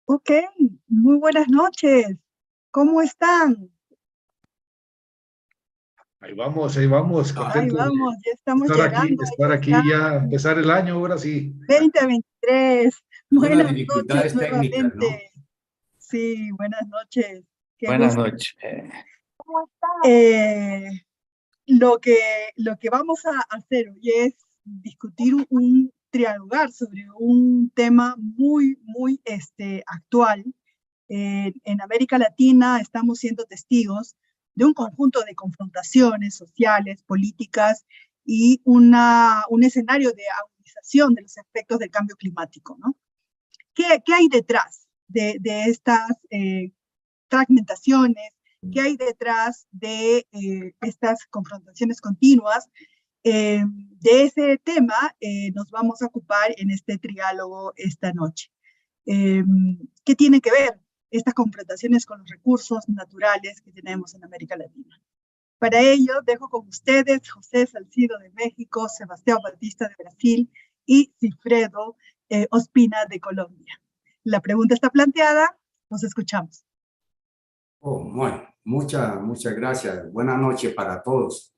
Ok, muy buenas noches. ¿Cómo están? Ahí vamos, Ahí contento vamos, ya de estamos llegando. estar aquí ya, empezar el año, ahora sí. 2023. Algunas Buenas noches dificultades técnicas, ¿no? nuevamente. Sí, buenas noches. Qué Buenas gusto. noches. Eh, lo que vamos a hacer hoy es discutir trialogar sobre un tema muy, muy actual. En América Latina estamos siendo testigos de un conjunto de confrontaciones sociales, políticas y un escenario de agudización de los efectos del cambio climático, ¿no? ¿Qué hay detrás de estas fragmentaciones? ¿Qué hay detrás de estas confrontaciones continuas? De ese tema nos vamos a ocupar en este triálogo esta noche. ¿Qué tiene que ver estas confrontaciones con los recursos naturales que tenemos en América Latina? Para ello, dejo con ustedes José Salcido de México, Sebastián Batista de Brasil y Cifredo Ospina de Colombia. La pregunta está planteada, nos escuchamos. Bueno, muchas gracias. Buenas noches para todos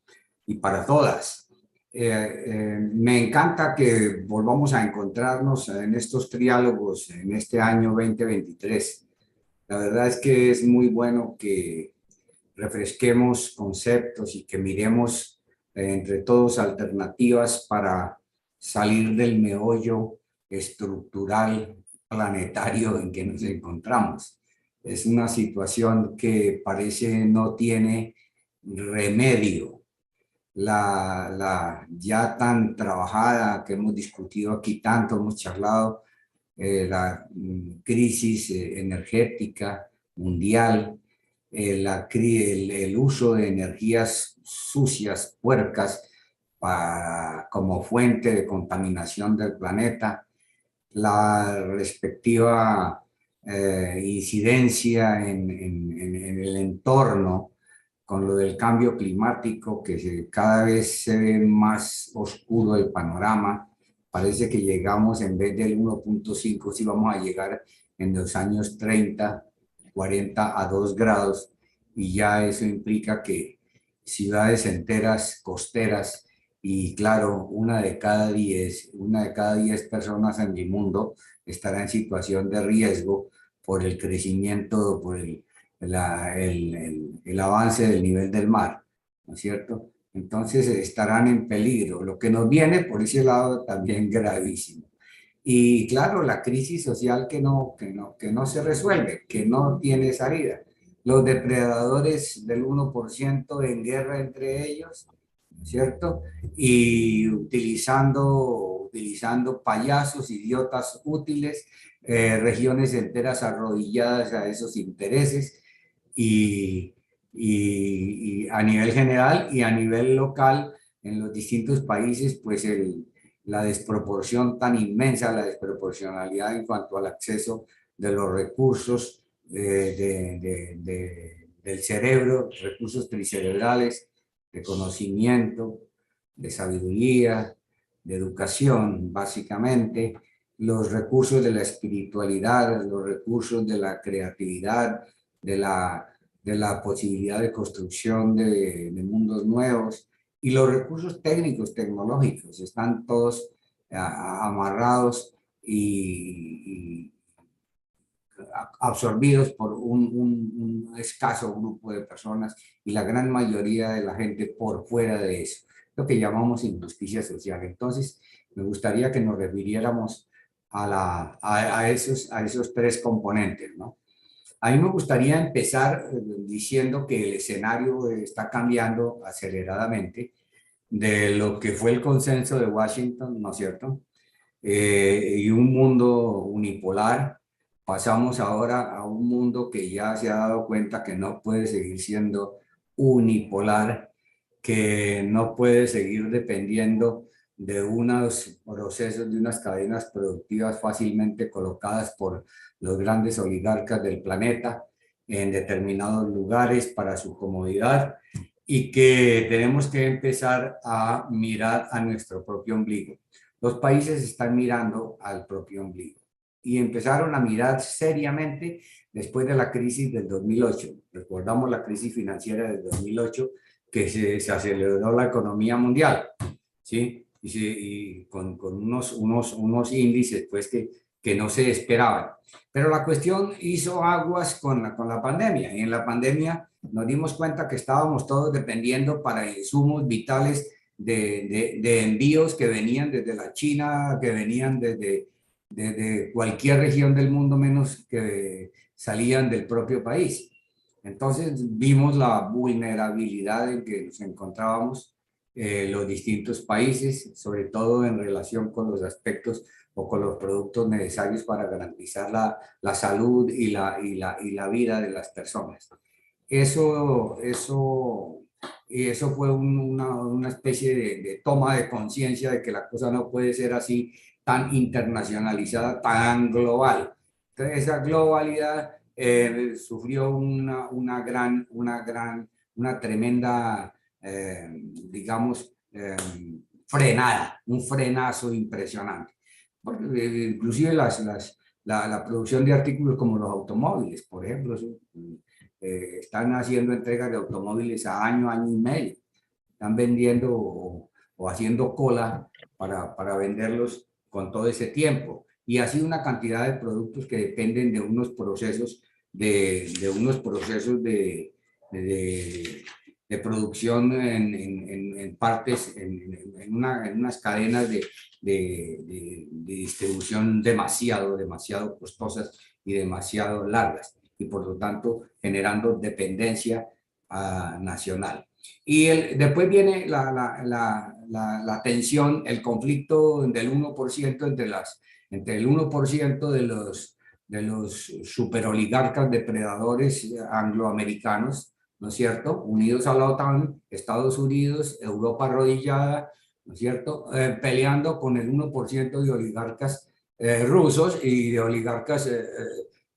y para todas. Me encanta que volvamos a encontrarnos en estos triálogos en este año 2023. La verdad es que es muy bueno que refresquemos conceptos y que miremos entre todos alternativas para salir del meollo estructural planetario en que nos encontramos. Es una situación que parece no tiene remedio. La ya tan trabajada que hemos discutido aquí tanto, hemos charlado, la crisis energética mundial, el uso de energías sucias, puercas, como fuente de contaminación del planeta, la respectiva incidencia en el entorno con lo del cambio climático, que cada vez se ve más oscuro el panorama. Parece que llegamos, en vez del 1.5, sí vamos a llegar en los años 30, 40 a 2 grados, y ya eso implica que ciudades enteras, costeras, y claro, una de cada 10 personas en el mundo estará en situación de riesgo por el crecimiento, por el avance del nivel del mar, ¿no es cierto? Entonces estarán en peligro. Lo que nos viene por ese lado también gravísimo. Y claro, la crisis social que no se resuelve, que no tiene salida. Los depredadores del 1% en guerra entre ellos, ¿cierto? Y utilizando payasos, idiotas útiles, regiones enteras arrodilladas a esos intereses, y a nivel general y a nivel local en los distintos países, pues la desproporción tan inmensa, la desproporcionalidad en cuanto al acceso de los recursos del cerebro, recursos tricerebrales, de conocimiento, de sabiduría, de educación, básicamente, los recursos de la espiritualidad, los recursos de la creatividad, de la posibilidad de construcción de mundos nuevos, y los recursos técnicos, tecnológicos, están todos amarrados y absorbidos por un escaso grupo de personas, y la gran mayoría de la gente por fuera de eso, lo que llamamos injusticia social. Entonces, me gustaría que nos refiriéramos a esos tres componentes, ¿no? A mí me gustaría empezar diciendo que el escenario está cambiando aceleradamente de lo que fue el consenso de Washington, ¿no es cierto? Y un mundo unipolar. Pasamos ahora a un mundo que ya se ha dado cuenta que no puede seguir siendo unipolar, que no puede seguir dependiendo de unos procesos, de unas cadenas productivas fácilmente colocadas por los grandes oligarcas del planeta en determinados lugares para su comodidad, y que tenemos que empezar a mirar a nuestro propio ombligo. los países están mirando al propio ombligo y empezaron a mirar seriamente después de la crisis del 2008. Recordamos la crisis financiera del 2008, que se aceleró la economía mundial, ¿sí? Y con unos índices pues, que no se esperaban. Pero la cuestión hizo aguas con la pandemia, y en la pandemia nos dimos cuenta que estábamos todos dependiendo para insumos vitales de envíos que venían desde la China, que venían desde cualquier región del mundo, menos que salían del propio país. Entonces vimos la vulnerabilidad en que nos encontrábamos los distintos países, sobre todo en relación con los aspectos o con los productos necesarios para garantizar la salud y la vida de las personas. Eso fue una especie de toma de conciencia de que la cosa no puede ser así tan internacionalizada, tan global. Entonces esa globalidad sufrió una tremenda, digamos, frenada, un frenazo impresionante. Porque, inclusive la producción de artículos como los automóviles, por ejemplo, están haciendo entregas de automóviles a año y medio. Están vendiendo o haciendo cola para venderlos con todo ese tiempo. Y así una cantidad de productos que dependen de unos procesos de producción en partes, en unas cadenas de distribución demasiado costosas y demasiado largas, y por lo tanto generando dependencia nacional. Y después viene la tensión, el conflicto del 1% entre el 1% de los superoligarcas depredadores angloamericanos, ¿no es cierto?, unidos a la OTAN, Estados Unidos, Europa arrodillada, ¿no es cierto?, peleando con el 1% de oligarcas rusos y de oligarcas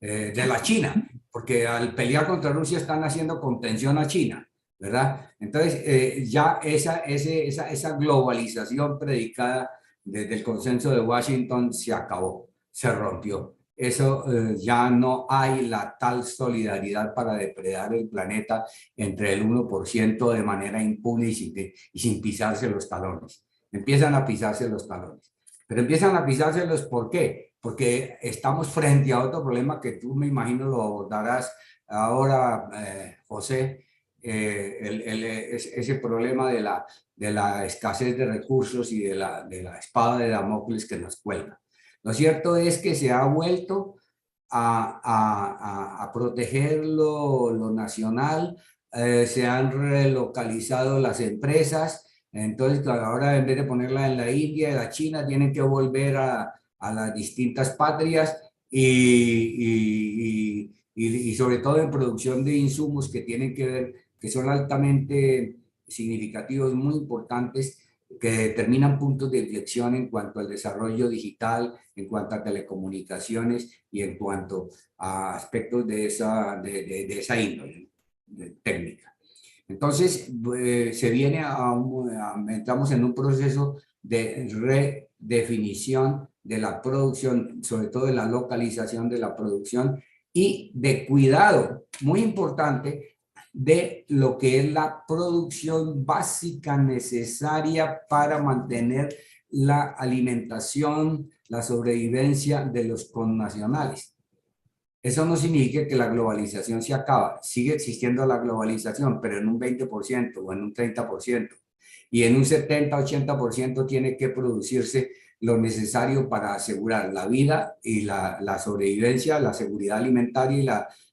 de la China, porque al pelear contra Rusia están haciendo contención a China, ¿verdad? Entonces, ya esa globalización predicada desde el consenso de Washington se acabó, se rompió. Eso ya no hay la tal solidaridad para depredar el planeta entre el 1% de manera impune y sin pisarse los talones. Empiezan a pisarse los talones. Pero empiezan a pisárselos, ¿por qué? Porque estamos frente a otro problema que tú, me imagino, lo abordarás ahora, José, ese problema de la escasez de recursos y de la espada de Damocles que nos cuelga. Lo cierto es que se ha vuelto a proteger lo nacional, se han relocalizado las empresas, entonces ahora en vez de ponerla en la India y la China, tienen que volver a las distintas patrias y sobre todo en producción de insumos que tienen que ver, que son altamente significativos, muy importantes, que determinan puntos de inflexión en cuanto al desarrollo digital, en cuanto a telecomunicaciones y en cuanto a aspectos de esa índole técnica. Entonces, se viene entramos en un proceso de redefinición de la producción, sobre todo de la localización de la producción y de cuidado, muy importante, de lo que es la producción básica necesaria para mantener la alimentación, la sobrevivencia de los connacionales. Eso no significa que la globalización se acaba. Sigue existiendo la globalización, pero en un 20% o en un 30%. Y en un 70-80% tiene que producirse lo necesario para asegurar la vida y la sobrevivencia, la seguridad alimentaria y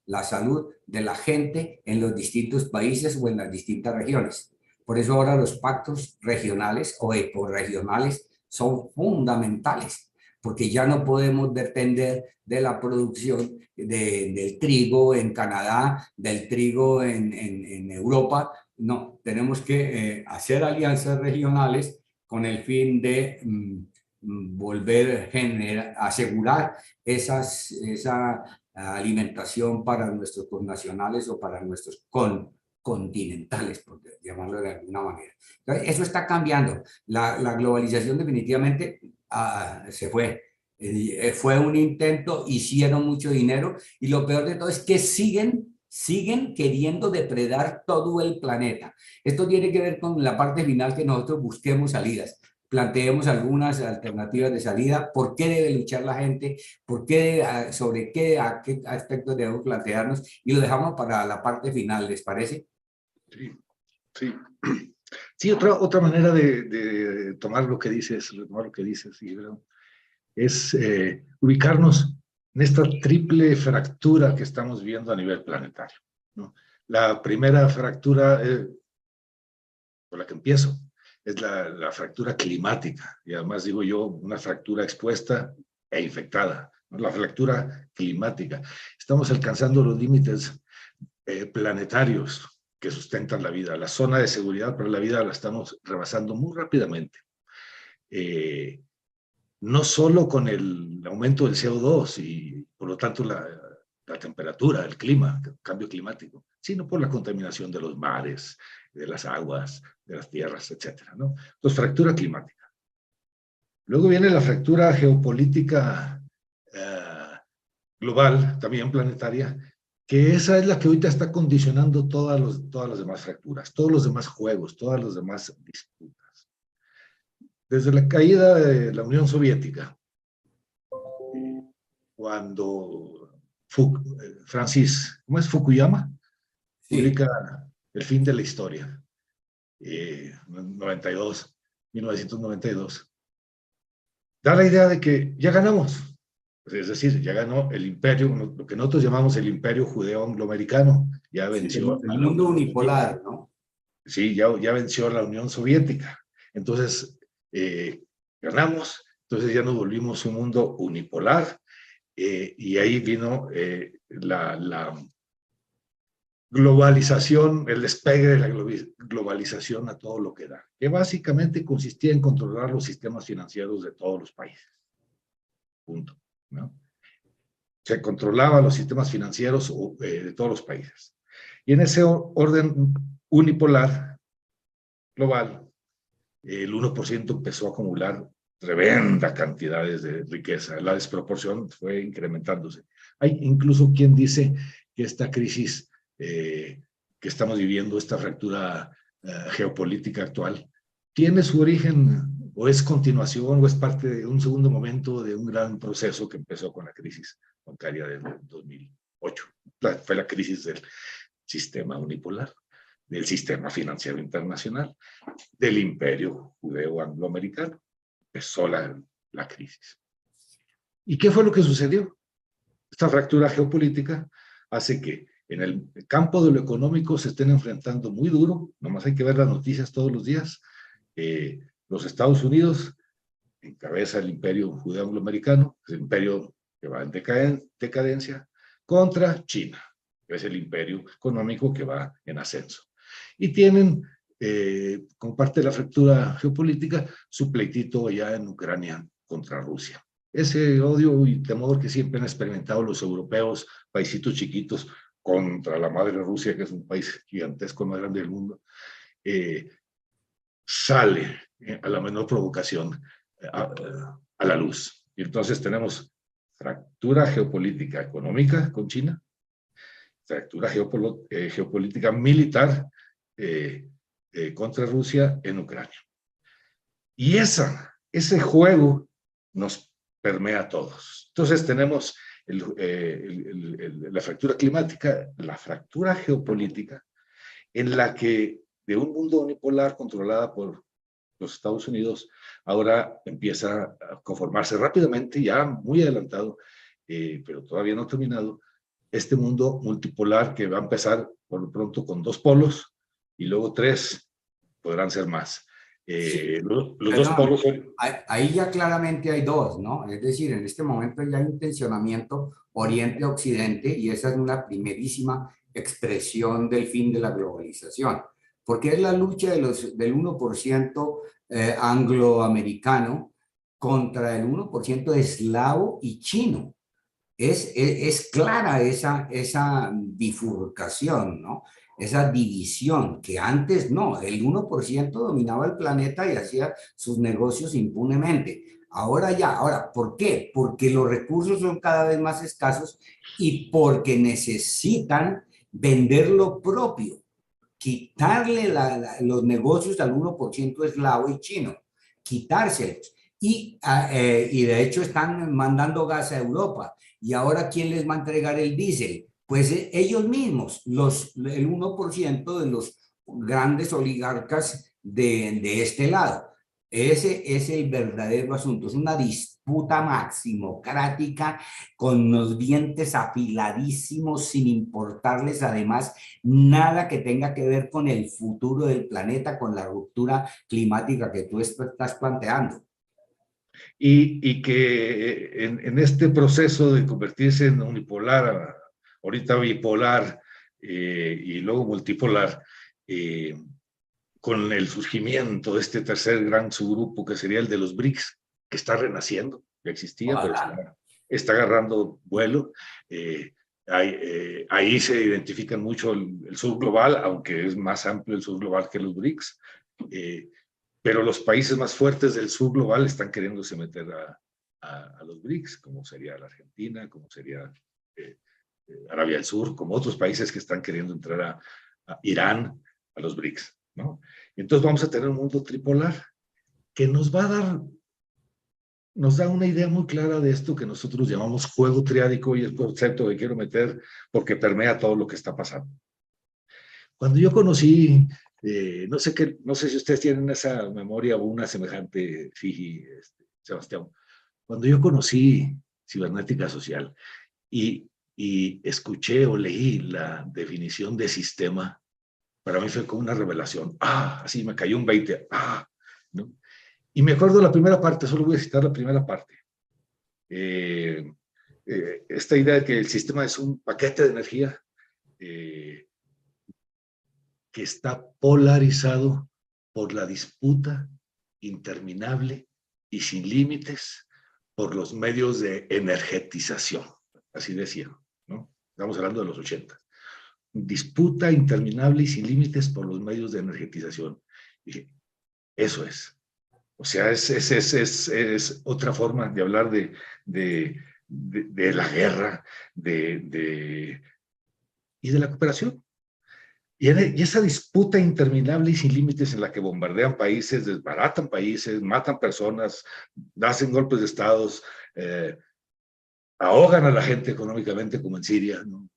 la salud de la gente en los distintos países o en las distintas regiones. Por eso ahora los pactos regionales o ecorregionales son fundamentales, porque ya no podemos depender de la producción del trigo en Canadá, del trigo en Europa. No, tenemos que hacer alianzas regionales con el fin de volver a asegurar esa alimentación para nuestros connacionales o para nuestros continentales, por llamarlo de alguna manera. Entonces, eso está cambiando. La globalización definitivamente se fue. Fue un intento, hicieron mucho dinero y lo peor de todo es que siguen queriendo depredar todo el planeta. Esto tiene que ver con la parte final, que nosotros busquemos salidas, planteemos algunas alternativas de salida, por qué debe luchar la gente, por qué, sobre qué, a qué aspectos debemos plantearnos, y lo dejamos para la parte final, ¿les parece? Sí, sí. Sí, otra manera de tomar lo que dices, retomar lo que dices, Ibero, es ubicarnos en esta triple fractura que estamos viendo a nivel planetario, ¿no? La primera fractura por la que empiezo es la fractura climática, y además digo yo, una fractura expuesta e infectada, ¿no? La fractura climática. Estamos alcanzando los límites planetarios que sustentan la vida. La zona de seguridad para la vida la estamos rebasando muy rápidamente. No solo con el aumento del CO2 y por lo tanto la temperatura, el clima, el cambio climático, sino por la contaminación de los mares, de las aguas, de las tierras, etcétera, ¿no? Entonces, fractura climática. Luego viene la fractura geopolítica global, también planetaria, que esa es la que ahorita está condicionando todas las demás fracturas, todos los demás juegos, todas las demás disputas. Desde la caída de la Unión Soviética, cuando Francis, ¿cómo es? Fukuyama, Sí. publica El fin de la historia, 1992, da la idea de que ya ganamos. Es decir, ya ganó el imperio, lo que nosotros llamamos el imperio judeo-angloamericano, ya venció. Sí, el mundo unipolar, ¿no? Sí, ya venció a la Unión Soviética. Entonces, ganamos, entonces ya nos volvimos un mundo unipolar, y ahí vino la globalización, el despegue de la globalización a todo lo que da, que básicamente consistía en controlar los sistemas financieros de todos los países. Punto, ¿no? Se controlaban los sistemas financieros de todos los países. Y en ese orden unipolar global, el 1% empezó a acumular tremenda cantidades de riqueza. La desproporción fue incrementándose. Hay incluso quien dice que esta crisis que estamos viviendo, esta fractura geopolítica actual, tiene su origen o es continuación o es parte de un segundo momento de un gran proceso que empezó con la crisis bancaria del 2008. Fue la crisis del sistema unipolar, del sistema financiero internacional, del imperio judeo-angloamericano. Empezó la crisis. ¿Y qué fue lo que sucedió? Esta fractura geopolítica hace que en el campo de lo económico se estén enfrentando muy duro, nomás hay que ver las noticias todos los días. Los Estados Unidos encabeza el imperio judeo-angloamericano, el imperio que va en decadencia, contra China, que es el imperio económico que va en ascenso. Y tienen, como parte de la fractura geopolítica, su pleitito allá en Ucrania contra Rusia. Ese odio y temor que siempre han experimentado los europeos, paisitos chiquitos, contra la madre Rusia, que es un país gigantesco, más grande del mundo, sale a la menor provocación a la luz. Y entonces tenemos fractura geopolítica económica con China, fractura geopolítica militar contra Rusia en Ucrania. Y ese juego nos permea a todos. Entonces tenemos la fractura climática, la fractura geopolítica, en la que de un mundo unipolar controlada por los Estados Unidos, ahora empieza a conformarse rápidamente, ya muy adelantado, pero todavía no terminado, este mundo multipolar que va a empezar por lo pronto con 2 polos y luego 3, podrán ser más. Los 2 polos son... Ahí ya claramente hay 2, ¿no? Es decir, en este momento ya hay un tensionamiento Oriente-Occidente y esa es una primerísima expresión del fin de la globalización, porque es la lucha del 1% angloamericano contra el 1% eslavo y chino. Es clara esa bifurcación, ¿no? Esa división que antes no, el 1% dominaba el planeta y hacía sus negocios impunemente. Ahora ya, ahora, ¿por qué? Porque los recursos son cada vez más escasos y porque necesitan vender lo propio, quitarle los negocios al 1% eslavo y chino, quitárselos. Y de hecho están mandando gas a Europa. ¿Y ahora quién les va a entregar el diésel? Pues ellos mismos, el 1% de los grandes oligarcas de este lado. Ese es el verdadero asunto. Es una disputa maximocrática con los dientes afiladísimos sin importarles además nada que tenga que ver con el futuro del planeta, con la ruptura climática que tú estás planteando. Y que en este proceso de convertirse en unipolar, ahorita bipolar y luego multipolar, con el surgimiento de este tercer gran subgrupo que sería el de los BRICS, que está renaciendo, ya existía, pero está agarrando vuelo. Ahí se identifican mucho el sur global, aunque es más amplio el sur global que los BRICS, pero los países más fuertes del sur global están queriéndose meter a los BRICS, como sería la Argentina, como sería Arabia del Sur, como otros países que están queriendo entrar a Irán, a los BRICS, ¿no? Entonces vamos a tener un mundo tripolar que nos da una idea muy clara de esto que nosotros llamamos juego triádico, y el concepto que quiero meter porque permea todo lo que está pasando. Cuando yo conocí, no sé si ustedes tienen esa memoria o una semejante, Fiji, Sebastián, cuando yo conocí cibernética social y escuché o leí la definición de sistema, para mí fue como una revelación. Así me cayó un 20. ¿No? Y me acuerdo la primera parte, solo voy a citar la primera parte. Esta idea de que el sistema es un paquete de energía que está polarizado por la disputa interminable y sin límites por los medios de energetización. Así decía, ¿no? Estamos hablando de los 80. Disputa interminable y sin límites por los medios de energetización. Dije, eso es. O sea, es otra forma de hablar de la guerra y de la cooperación. Y esa disputa interminable y sin límites en la que bombardean países, desbaratan países, matan personas, hacen golpes de estados, ahogan a la gente económicamente como en Siria, ¿no?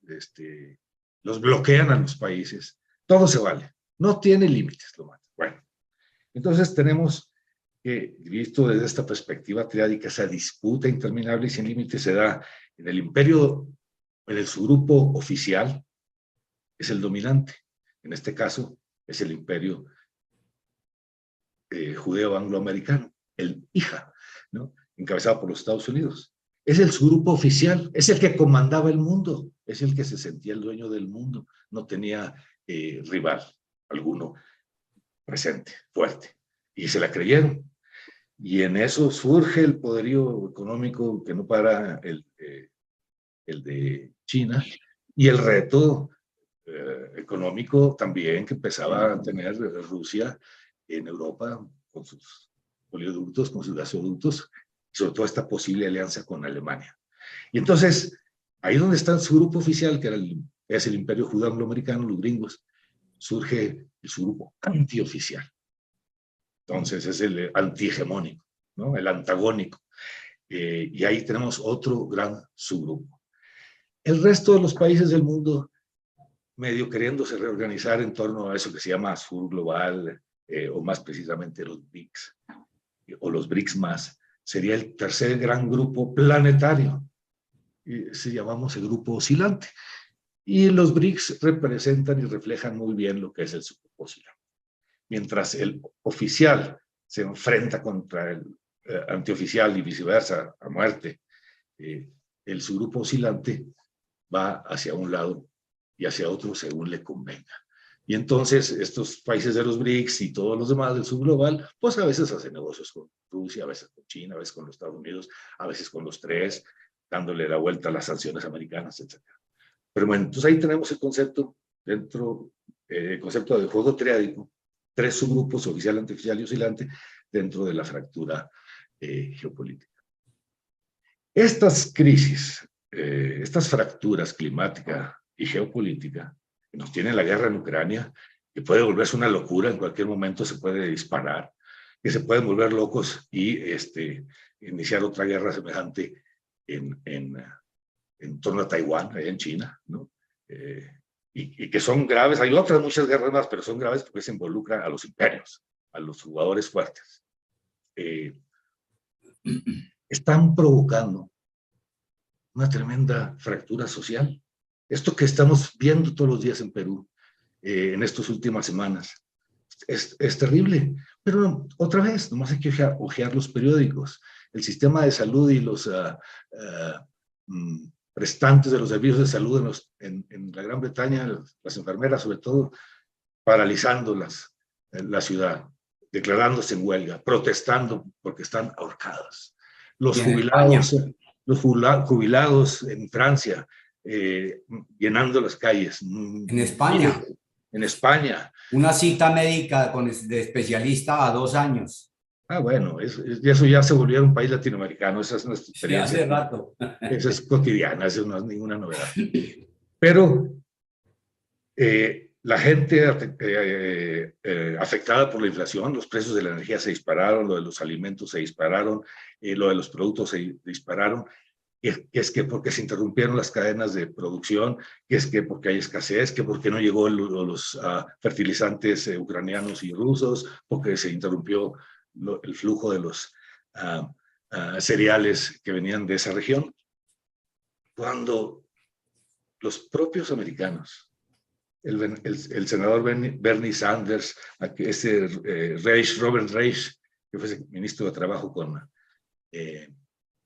Los bloquean a los países, todo se vale, no tiene límites, lo matan. Bueno, entonces tenemos que, visto desde esta perspectiva triádica, esa disputa interminable y sin límites se da en el imperio, en el subgrupo oficial, es el dominante. En este caso, es el imperio judeo-angloamericano, el IJA, ¿no? Encabezado por los Estados Unidos. Es el subgrupo oficial, es el que comandaba el mundo, es el que se sentía el dueño del mundo, no tenía rival alguno presente, fuerte, y se la creyeron. Y en eso surge el poderío económico que no para el de China, y el reto económico también que empezaba a tener Rusia en Europa con sus oleoductos, con sus gasoductos, y sobre todo esta posible alianza con Alemania. Y entonces, ahí donde está su grupo oficial, que es el imperio judeo-angloamericano, los gringos, surge su grupo antioficial. Entonces es el antihegemónico, ¿no? El antagónico. Y ahí tenemos otro gran subgrupo. El resto de los países del mundo, medio queriéndose reorganizar en torno a eso que se llama sur global, o más precisamente los BRICS, o los BRICS más, sería el tercer gran grupo planetario. Se llamamos el grupo oscilante. Y los BRICS representan y reflejan muy bien lo que es el subgrupo oscilante. Mientras el oficial se enfrenta contra el antioficial y viceversa, a muerte, el subgrupo oscilante va hacia un lado y hacia otro según le convenga. Y entonces estos países de los BRICS y todos los demás del subglobal, pues a veces hacen negocios con Rusia, a veces con China, a veces con los Estados Unidos, a veces con los tres, dándole la vuelta a las sanciones americanas, etc. Pero bueno, entonces ahí tenemos el concepto el concepto de juego triádico, tres subgrupos, oficial, antioficial y oscilante, dentro de la fractura geopolítica. Estas crisis, estas fracturas climática y geopolítica, que nos tiene la guerra en Ucrania, que puede volverse una locura, en cualquier momento se puede disparar, que se pueden volver locos y iniciar otra guerra semejante en torno a Taiwán, allá en China, ¿no? Y que son graves. Hay otras muchas guerras más, pero son graves porque se involucra a los imperios, a los jugadores fuertes. Están provocando una tremenda fractura social. Esto que estamos viendo todos los días en Perú, en estas últimas semanas, es terrible. Pero otra vez, nomás hay que ojear los periódicos. El sistema de salud y los prestantes de los servicios de salud en la Gran Bretaña, las enfermeras sobre todo, paralizando la ciudad, declarándose en huelga, protestando porque están ahorcados. Los jubilados en Francia, llenando las calles. En España. En España. Una cita médica de especialista a 2 años. Ah, bueno, eso ya se volvió un país latinoamericano, esa es nuestra experiencia. Sí, hace rato. Esa es cotidiana, eso no es ninguna novedad. Pero la gente afectada por la inflación, los precios de la energía se dispararon, lo de los alimentos se dispararon, lo de los productos se dispararon, que es que porque se interrumpieron las cadenas de producción, que es que porque hay escasez, que porque no llegó los fertilizantes ucranianos y rusos, porque se interrumpió el flujo de los cereales que venían de esa región. Cuando los propios americanos, el senador Bernie Sanders, Robert Reich, que fue ministro de Trabajo con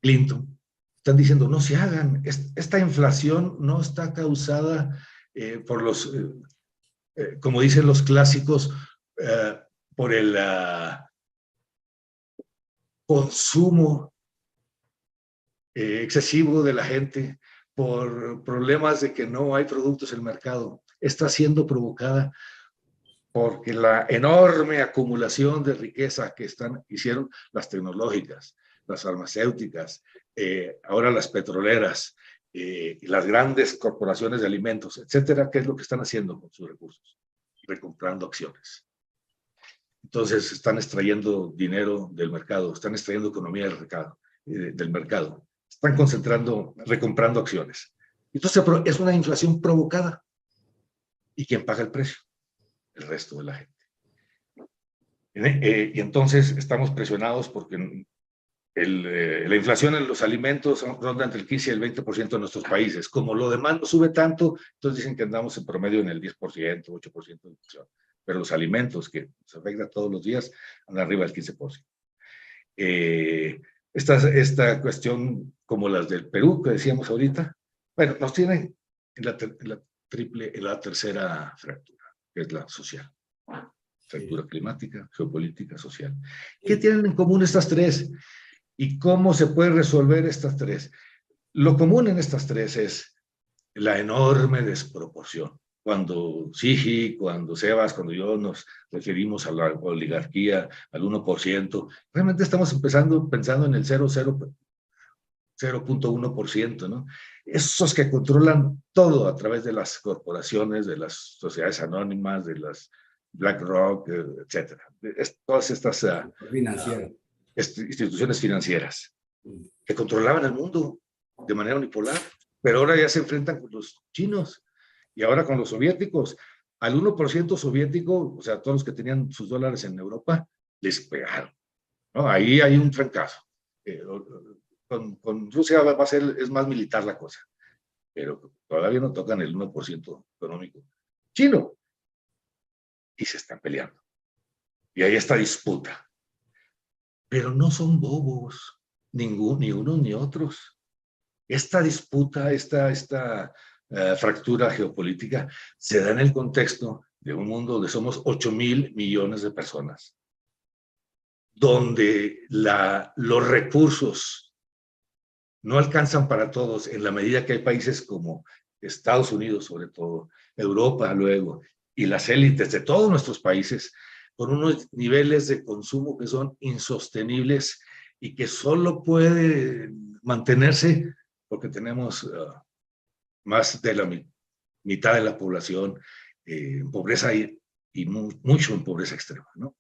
Clinton, están diciendo, no se hagan, esta inflación no está causada por los, como dicen los clásicos, por el consumo excesivo de la gente, por problemas de que no hay productos en el mercado. Está siendo provocada porque la enorme acumulación de riqueza que hicieron las tecnológicas, las farmacéuticas, ahora las petroleras, las grandes corporaciones de alimentos, etcétera, ¿qué es lo que están haciendo con sus recursos? Recomprando acciones. Entonces están extrayendo dinero del mercado, están extrayendo economía del mercado, están recomprando acciones. Entonces es una inflación provocada. ¿Y quién paga el precio? El resto de la gente. Y entonces estamos presionados porque la inflación en los alimentos ronda entre el 15 y el 20% en nuestros países. Como lo demás no sube tanto, entonces dicen que andamos en promedio en el 10%, 8% de inflación. Pero los alimentos, que nos afectan todos los días, andan arriba del 15%. Esta cuestión, como las del Perú, que decíamos ahorita, bueno, nos tienen en la tercera fractura, que es la social. Fractura climática, geopolítica, social. ¿Qué tienen en común estas tres? ¿Y cómo se puede resolver estas tres? Lo común en estas tres es la enorme desproporción. Cuando Sigi, cuando Sebas, cuando yo nos referimos a la oligarquía, al 1%, realmente estamos pensando en el 0.1%, ¿no? Esos que controlan todo a través de las corporaciones, de las sociedades anónimas, de las BlackRock, etcétera. Todas estas instituciones financieras que controlaban el mundo de manera unipolar, pero ahora ya se enfrentan con los chinos y ahora con los soviéticos. Al 1% soviético, o sea, todos los que tenían sus dólares en Europa, les pegaron, ¿no? Ahí hay un trancazo. Con Rusia es más militar la cosa, pero todavía no tocan el 1% económico chino y se están peleando. Y hay esta disputa. Pero no son bobos, ni unos ni otros. Esta disputa, esta fractura geopolítica se da en el contexto de un mundo donde somos 8.000 millones de personas, donde los recursos no alcanzan para todos en la medida que hay países como Estados Unidos, sobre todo, Europa luego, y las élites de todos nuestros países, con unos niveles de consumo que son insostenibles y que solo puede mantenerse porque tenemos más de la mitad de la población en pobreza y mucho en pobreza extrema, ¿no?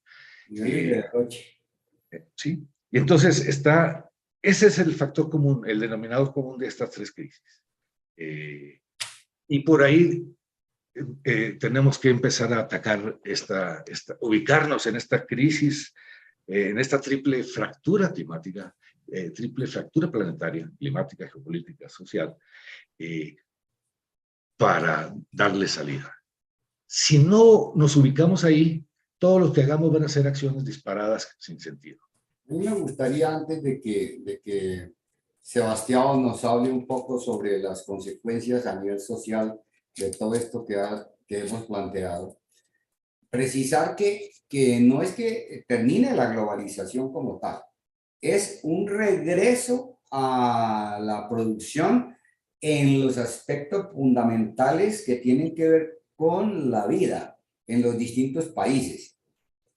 Sí, y entonces ese es el factor común, el denominador común de estas tres crisis. Y por ahí tenemos que empezar a atacar ubicarnos en esta crisis, en esta triple fractura climática, triple fractura planetaria, climática, geopolítica, social, para darle salida. Si no nos ubicamos ahí, todo lo que hagamos van a ser acciones disparadas sin sentido. A mí me gustaría, antes de que Sebastián nos hable un poco sobre las consecuencias a nivel social de todo esto que hemos planteado, precisar que no es que termine la globalización como tal, es un regreso a la producción en los aspectos fundamentales que tienen que ver con la vida en los distintos países.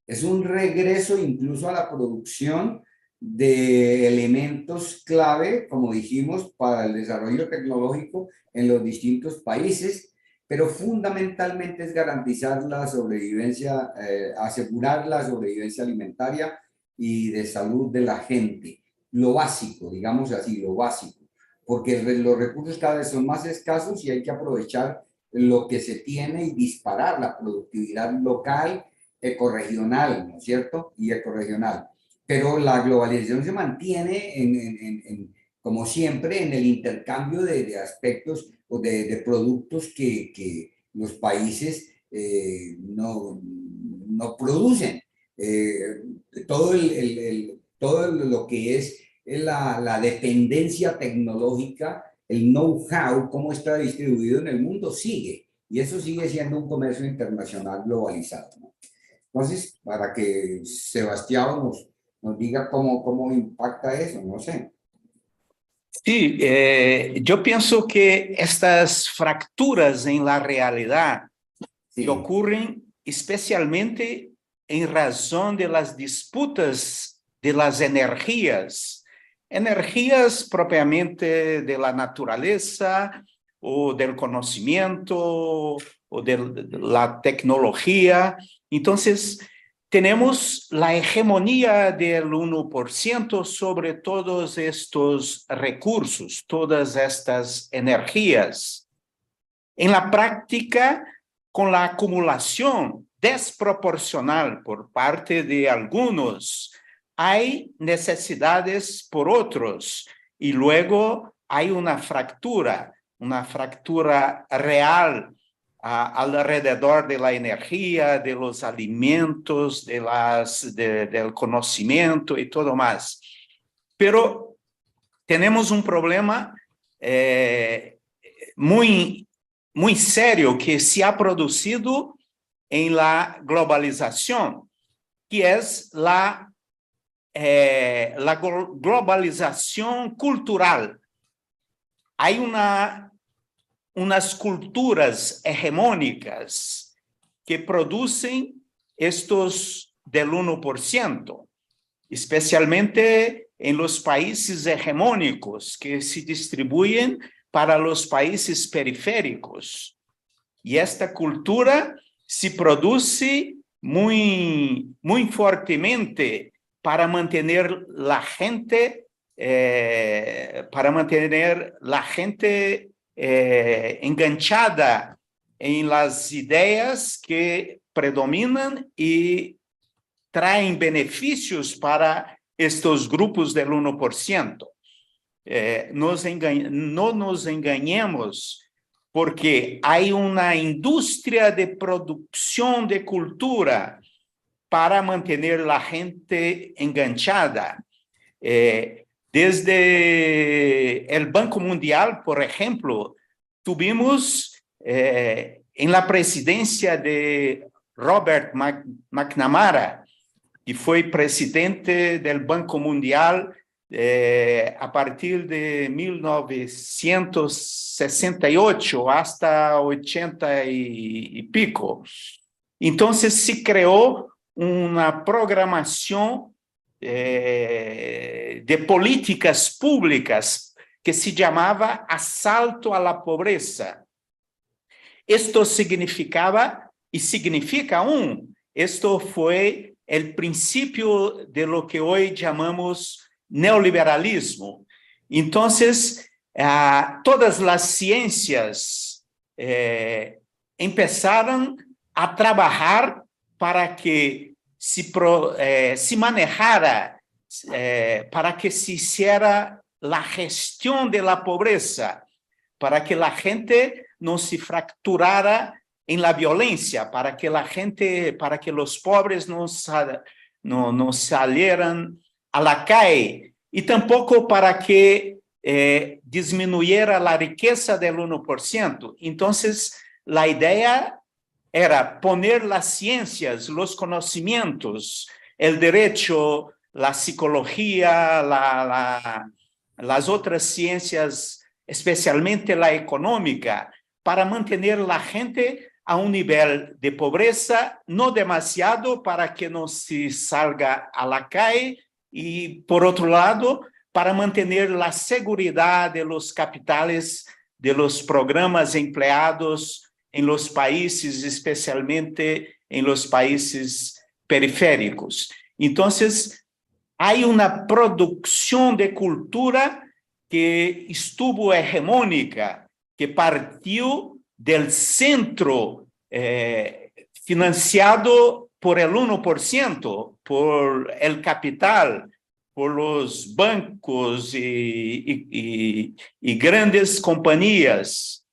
Es un regreso incluso a la producción de elementos clave, como dijimos, para el desarrollo tecnológico en los distintos países, pero fundamentalmente es garantizar la sobrevivencia, asegurar la sobrevivencia alimentaria y de salud de la gente. Lo básico, digamos así, lo básico, porque los recursos cada vez son más escasos y hay que aprovechar lo que se tiene y disparar la productividad local, ecorregional, ¿no es cierto? Y ecorregional. Pero la globalización se mantiene, como siempre, en el intercambio de aspectos o de productos que los países no producen. Todo lo que es la dependencia tecnológica, el know-how, cómo está distribuido en el mundo, sigue. Y eso sigue siendo un comercio internacional globalizado, ¿no? Entonces, para que Sebastián nos diga cómo impacta eso, no sé. Sí, yo pienso que estas fracturas en la realidad Sí. ocurren especialmente en razón de las disputas de las energías propiamente de la naturaleza o del conocimiento o de la tecnología. Entonces, tenemos la hegemonía del 1% sobre todos estos recursos, todas estas energías. En la práctica, con la acumulación desproporcional por parte de algunos, hay necesidades por otros y luego hay una fractura real alrededor de la energía, de los alimentos, del conocimiento y todo más. Pero tenemos un problema muy serio que se ha producido en la globalización, que es la globalización cultural. Hay unas culturas hegemónicas que producen estos del 1%, especialmente en los países hegemónicos que se distribuyen para los países periféricos. Y esta cultura se produce muy fuertemente para mantener la gente enganchada en las ideas que predominan y traen beneficios para estos grupos del 1%. No nos engañemos, porque hay una industria de producción de cultura para mantener la gente enganchada. Desde el Banco Mundial, por ejemplo, tuvimos en la presidencia de Robert McNamara, que fue presidente del Banco Mundial a partir de 1968 hasta 80 y pico. Entonces se creó una programación de políticas públicas que se llamaba asalto a la pobreza. Esto significaba y significa aún, esto fue el principio de lo que hoy llamamos neoliberalismo. Entonces, todas las ciencias empezaron a trabajar para que se manejara, para que se hiciera la gestión de la pobreza, para que la gente no se fracturara en la violencia, para que la gente, para que los pobres no salieran a la calle, y tampoco para que disminuyera la riqueza del 1%. Entonces, la idea era poner las ciencias, los conocimientos, el derecho, la psicología, las otras ciencias, especialmente la económica, para mantener la gente a un nivel de pobreza no demasiado para que no se salga a la calle y, por otro lado, para mantener la seguridad de los capitales, de los programas empleados en los países, especialmente en los países periféricos. Entonces, hay una producción de cultura que estuvo hegemónica, que partió del centro financiado por el 1%, por el capital, por los bancos y grandes compañías.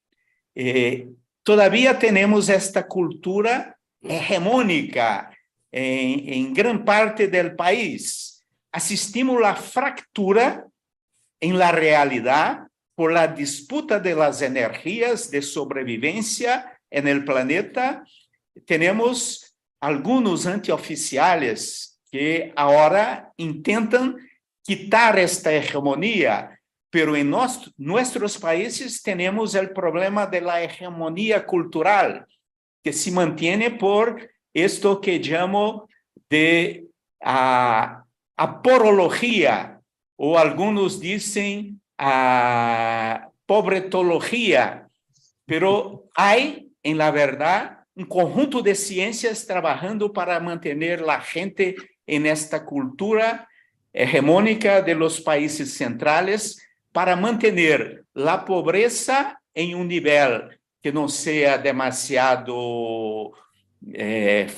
Todavía tenemos esta cultura hegemónica en gran parte del país. Asistimos a la fractura en la realidad por la disputa de las energías de sobrevivencia en el planeta. Tenemos algunos antioficiales que ahora intentan quitar esta hegemonía, pero en nuestros países tenemos el problema de la hegemonía cultural, que se mantiene por esto que llamo de aporología, o algunos dicen pobretología, pero hay, en la verdad, un conjunto de ciencias trabajando para mantener la gente en esta cultura hegemónica de los países centrales, para mantener la pobreza en un nivel que no sea demasiado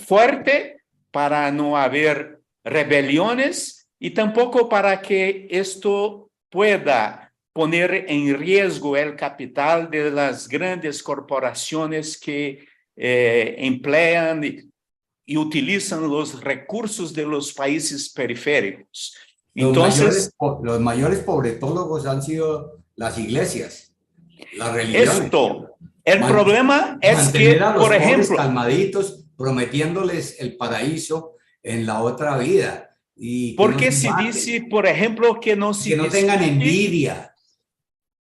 fuerte, para no haber rebeliones y tampoco para que esto pueda poner en riesgo el capital de las grandes corporaciones que emplean y utilizan los recursos de los países periféricos. Entonces, los mayores pobretólogos han sido las iglesias, las religiones. El problema es que, a los por ejemplo, calmaditos, prometiéndoles el paraíso en la otra vida. Y porque se dice, por ejemplo, que no tengan envidia.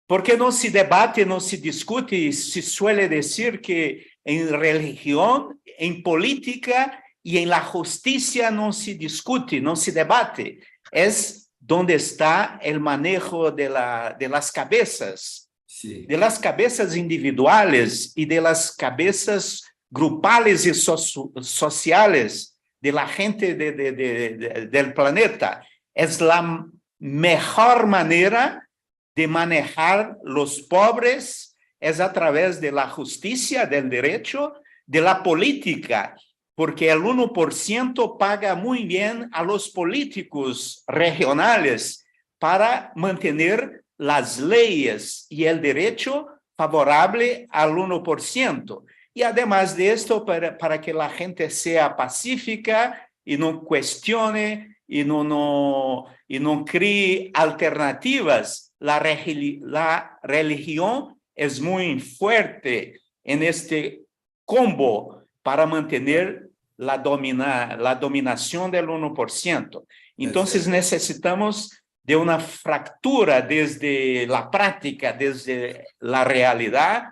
Porque no se debate, no se discute, y se suele decir que en religión, en política y en la justicia no se discute, no se debate. Es donde está el manejo de las cabezas, sí, de las cabezas individuales y de las cabezas grupales y sociales de la gente del planeta. Es la mejor manera de manejar los pobres, es a través de la justicia, del derecho, de la política, porque el 1% paga muy bien a los políticos regionales para mantener las leyes y el derecho favorable al 1%. Y además de esto, para que la gente sea pacífica y no cuestione y no cree alternativas, la religión es muy fuerte en este combo para mantener la dominación del 1%. Entonces necesitamos de una fractura desde la práctica, desde la realidad,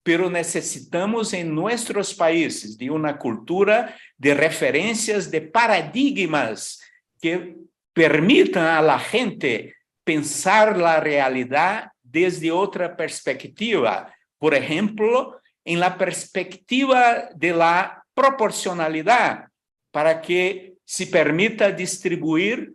pero necesitamos en nuestros países de una cultura de referencias, de paradigmas que permitan a la gente pensar la realidad desde otra perspectiva. Por ejemplo, en la perspectiva de la proporcionalidad, para que se permita distribuir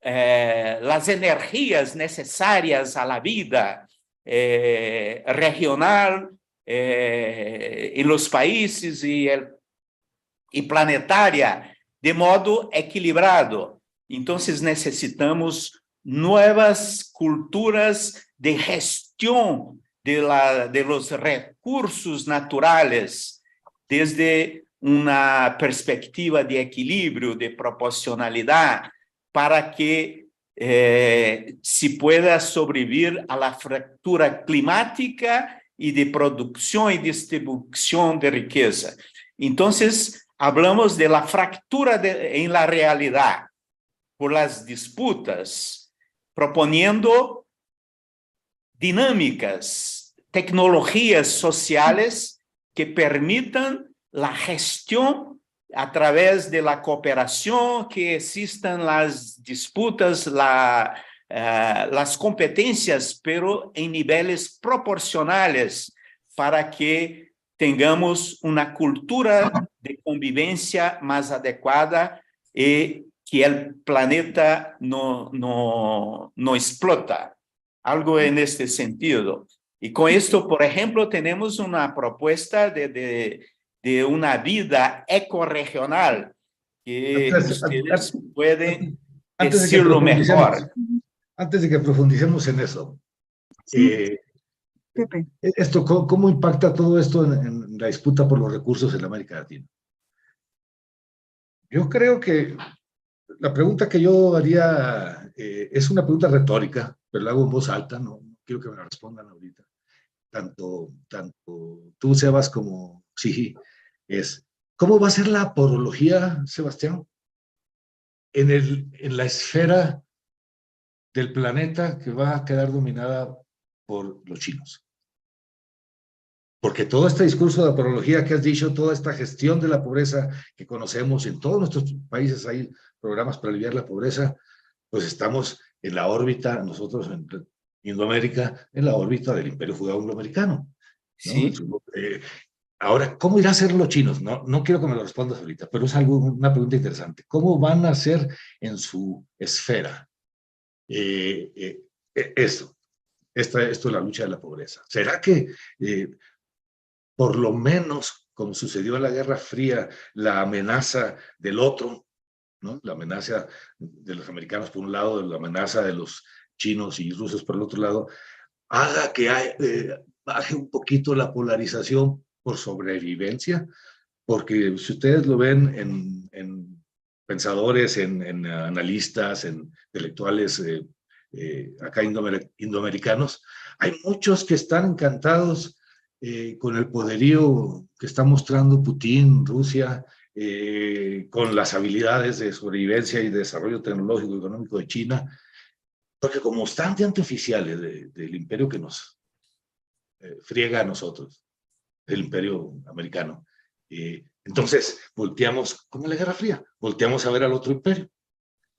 las energías necesarias a la vida regional en los países y planetaria de modo equilibrado. Entonces necesitamos nuevas culturas de gestión de los recursos naturales desde una perspectiva de equilibrio, de proporcionalidad, para que se pueda sobrevivir a la fractura climática y de producción y distribución de riqueza. Entonces, hablamos de la fractura en la realidad por las disputas, proponiendo dinámicas, tecnologías sociales que permitan la gestión a través de la cooperación, que existan las disputas, las competencias, pero en niveles proporcionales para que tengamos una cultura de convivencia más adecuada y que el planeta no explota. Algo en este sentido. Y con esto, por ejemplo, tenemos una propuesta de una vida ecorregional que ustedes pueden decirlo mejor. Antes de que profundicemos en eso, Sí, Pepe. ¿cómo impacta todo esto en la disputa por los recursos en América Latina? Yo creo que la pregunta que yo haría es una pregunta retórica, pero la hago en voz alta, no quiero que me la respondan ahorita. Tanto tú, Sebas, como sí, es, ¿cómo va a ser la aporología, Sebastián, en la esfera del planeta que va a quedar dominada por los chinos? Porque todo este discurso de aporología que has dicho, toda esta gestión de la pobreza que conocemos, en todos nuestros países hay programas para aliviar la pobreza, pues estamos en la órbita, nosotros en Indoamérica, en la órbita del Imperio Judeo-Angloamericano, ¿no? Sí. Ahora, ¿cómo irán a ser los chinos? No quiero que me lo respondas ahorita, pero es una pregunta interesante. ¿Cómo van a ser en su esfera esto es la lucha de la pobreza? ¿Será que por lo menos, como sucedió en la Guerra Fría, la amenaza del otro, ¿no? La amenaza de los americanos por un lado, la amenaza de los chinos y rusos por el otro lado, haga que baje un poquito la polarización por sobrevivencia? Porque si ustedes lo ven en pensadores, en analistas, en intelectuales acá indoamericanos, hay muchos que están encantados con el poderío que está mostrando Putin, Rusia, con las habilidades de sobrevivencia y de desarrollo tecnológico y económico de China, porque como están de anteoficiales del imperio que nos friega a nosotros, el imperio americano, entonces volteamos, como en la Guerra Fría, volteamos a ver al otro imperio.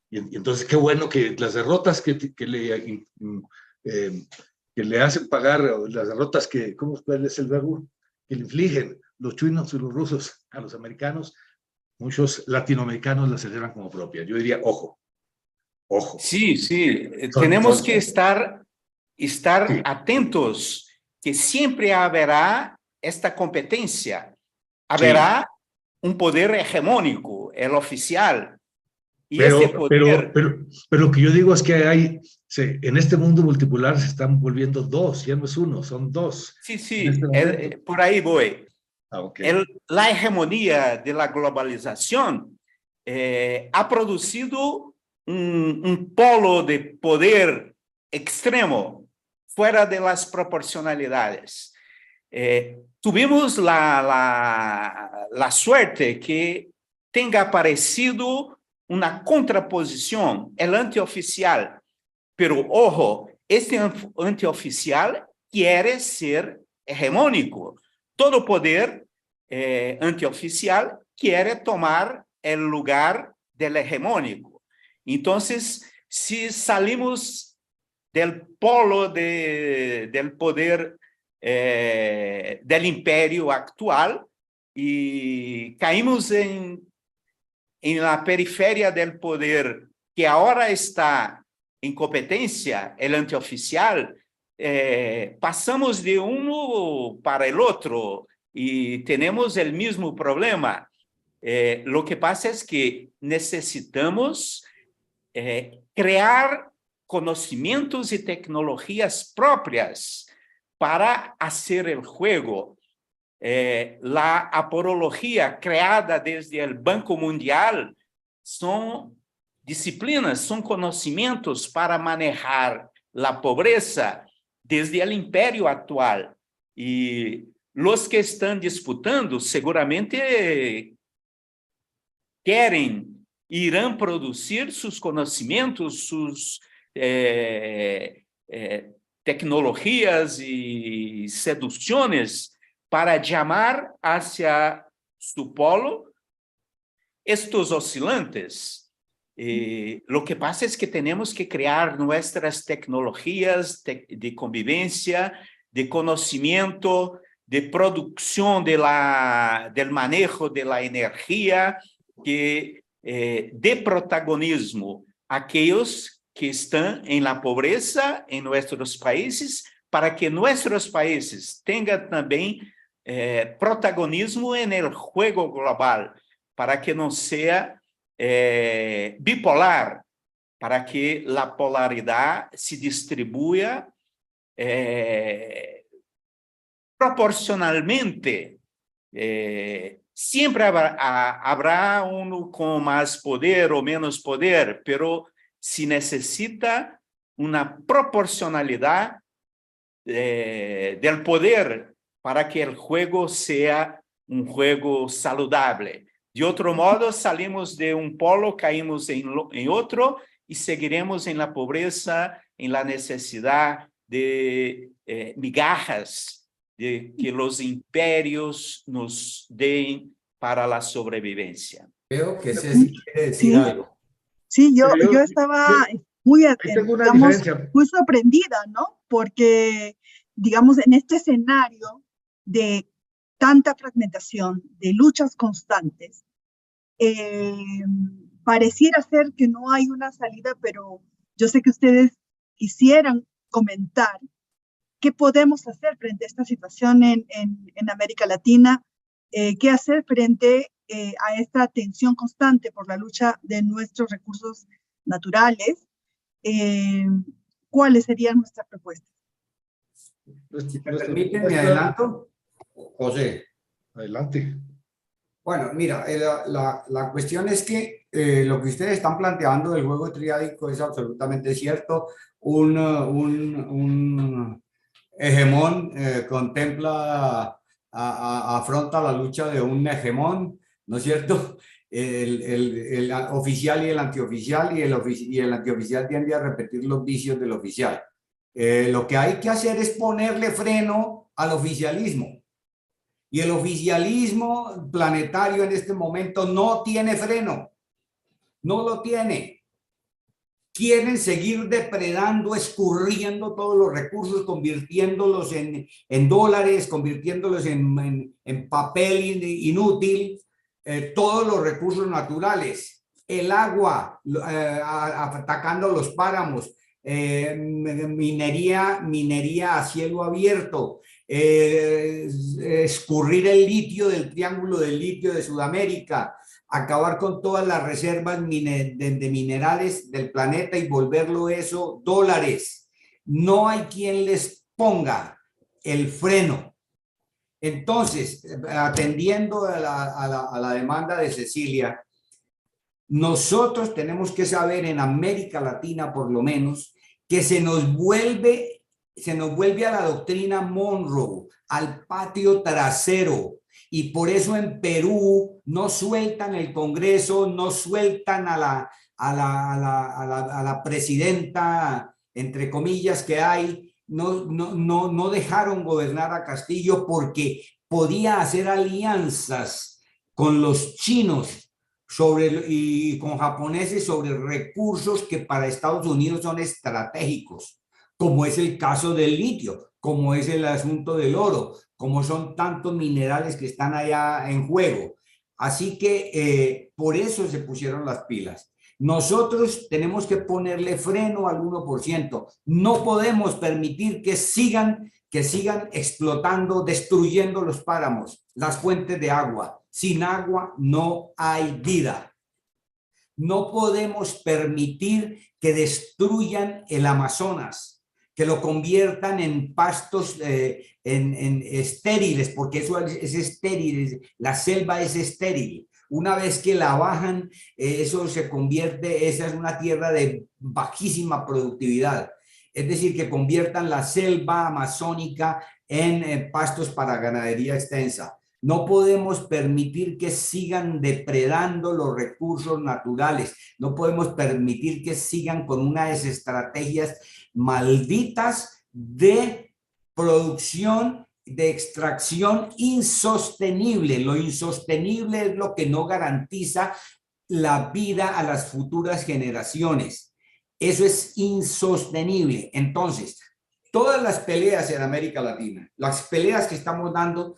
Y entonces qué bueno que las derrotas que le hacen pagar, las derrotas ¿cuál es el verbo? Que le infligen los chinos y los rusos a los americanos, muchos latinoamericanos las celebran como propias. Yo diría, ojo. Sí, tenemos que estar sí, atentos, que siempre habrá esta competencia, habrá un poder hegemónico, el oficial. Y pero lo que yo digo es que en este mundo multipolar se están volviendo dos, ya no es uno, son dos. Sí, por ahí voy. Okay. La hegemonía de la globalización ha producido un polo de poder extremo fuera de las proporcionalidades. Tuvimos la suerte que tenga aparecido una contraposición, el antioficial. Pero, ojo, este antioficial quiere ser hegemónico. Todo poder antioficial quiere tomar el lugar del hegemónico. Entonces, si salimos del polo del poder del imperio actual y caímos en la periferia del poder que ahora está en competencia, el antioficial, pasamos de uno para el otro y tenemos el mismo problema. Lo que pasa es que necesitamos crear conocimientos y tecnologías propias para hacer el juego. La apología creada desde el Banco Mundial son disciplinas, son conocimientos para manejar la pobreza desde el imperio actual. Y los que están disputando seguramente quieren, irán producir sus conocimientos, sus tecnologías y seducciones para llamar hacia su polo estos oscilantes. Lo que pasa es que tenemos que crear nuestras tecnologías de convivencia, de conocimiento, de producción del manejo de la energía, que dé protagonismo a aquellos que están en la pobreza en nuestros países, para que nuestros países tengan también protagonismo en el juego global, para que no sea bipolar, para que la polaridad se distribuya proporcionalmente. Siempre habrá uno con más poder o menos poder, pero se necesita una proporcionalidad del poder para que el juego sea un juego saludable. De otro modo, salimos de un polo, caímos en otro y seguiremos en la pobreza, en la necesidad de migajas de que los imperios nos den para la sobrevivencia. Creo que Ceci quiere decir algo. Sí, yo estaba muy, tengo una digamos, diferencia. muy sorprendida, ¿no? Porque, digamos, en este escenario de tanta fragmentación, de luchas constantes, pareciera ser que no hay una salida, pero yo sé que ustedes quisieran comentar qué podemos hacer frente a esta situación en América Latina, qué hacer frente a esta tensión constante por la lucha de nuestros recursos naturales. ¿Cuáles serían nuestras propuestas? Si me permiten, me adelanto. José. Adelante. Bueno, mira, la cuestión es que lo que ustedes están planteando del juego triádico es absolutamente cierto. Un hegemón afronta la lucha de un hegemón, ¿no es cierto? El oficial y el antioficial, y el antioficial tiende a repetir los vicios del oficial. Lo que hay que hacer es ponerle freno al oficialismo. Y el oficialismo planetario en este momento no tiene freno, no lo tiene. Quieren seguir depredando, escurriendo todos los recursos, convirtiéndolos en dólares, convirtiéndolos en papel inútil, todos los recursos naturales, el agua, atacando los páramos, minería a cielo abierto, escurrir el litio del triángulo del litio de Sudamérica, acabar con todas las reservas de minerales del planeta y volverlo eso dólares. No hay quien les ponga el freno. Entonces, atendiendo a la demanda de Cecilia, nosotros tenemos que saber en América Latina, por lo menos, que se nos vuelve a la doctrina Monroe, al patio trasero. Y por eso en Perú no sueltan el Congreso, no sueltan a la presidenta, entre comillas, que hay. No dejaron gobernar a Castillo porque podía hacer alianzas con los chinos y con japoneses sobre recursos que para Estados Unidos son estratégicos, como es el caso del litio, como es el asunto del oro, como son tantos minerales que están allá en juego. Así que por eso se pusieron las pilas. Nosotros tenemos que ponerle freno al 1%. No podemos permitir que sigan explotando, destruyendo los páramos, las fuentes de agua. Sin agua no hay vida. No podemos permitir que destruyan el Amazonas, que lo conviertan en pastos en estériles, porque eso es estéril, la selva es estéril. Una vez que la bajan, eso se convierte, esa es una tierra de bajísima productividad. Es decir, que conviertan la selva amazónica en pastos para ganadería extensa. No podemos permitir que sigan depredando los recursos naturales. No podemos permitir que sigan con unas estrategias malditas de producción, de extracción insostenible. Lo insostenible es lo que no garantiza la vida a las futuras generaciones. Eso es insostenible. Entonces, todas las peleas en América Latina, las peleas que estamos dando,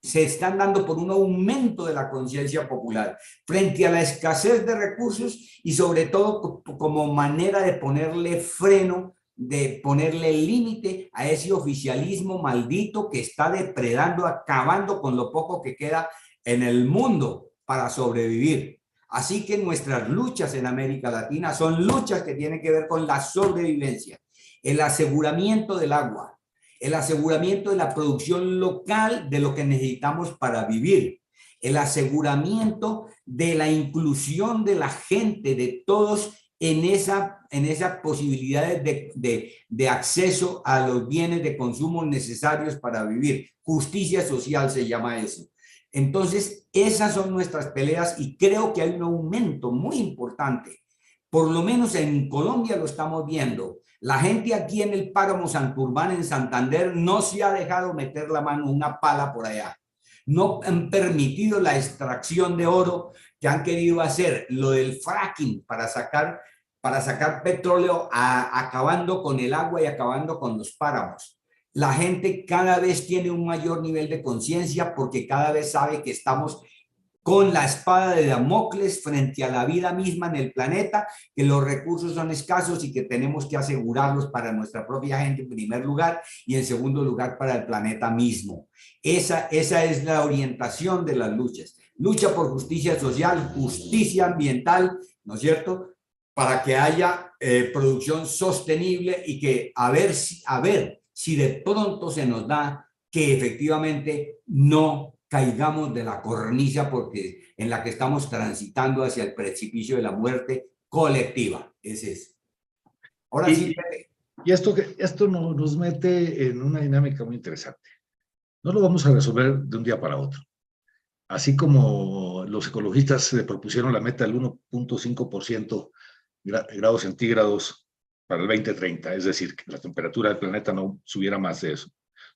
se están dando por un aumento de la conciencia popular frente a la escasez de recursos y sobre todo como manera de ponerle freno, de ponerle límite a ese oficialismo maldito que está depredando, acabando con lo poco que queda en el mundo para sobrevivir. Así que nuestras luchas en América Latina son luchas que tienen que ver con la sobrevivencia, el aseguramiento del agua, el aseguramiento de la producción local de lo que necesitamos para vivir, el aseguramiento de la inclusión de la gente, de todos en esa posibilidad de acceso a los bienes de consumo necesarios para vivir. Justicia social se llama eso. Entonces, esas son nuestras peleas y creo que hay un aumento muy importante. Por lo menos en Colombia lo estamos viendo. La gente aquí en el páramo Santurbán, en Santander, no se ha dejado meter la mano una pala por allá. No han permitido la extracción de oro que han querido hacer, lo del fracking para sacar petróleo, acabando con el agua y acabando con los páramos. La gente cada vez tiene un mayor nivel de conciencia porque cada vez sabe que estamos con la espada de Damocles frente a la vida misma en el planeta, que los recursos son escasos y que tenemos que asegurarlos para nuestra propia gente en primer lugar y en segundo lugar para el planeta mismo. Esa es la orientación de las luchas. Lucha por justicia social, justicia ambiental, ¿no es cierto?, para que haya producción sostenible y que a ver si de pronto se nos da que efectivamente no caigamos de la cornisa porque en la que estamos transitando hacia el precipicio de la muerte colectiva. Es eso. Ahora sí. Y esto nos mete en una dinámica muy interesante. No lo vamos a resolver de un día para otro. Así como los ecologistas se propusieron la meta del 1.5% grados centígrados para el 2030, es decir, que la temperatura del planeta no subiera más de eso.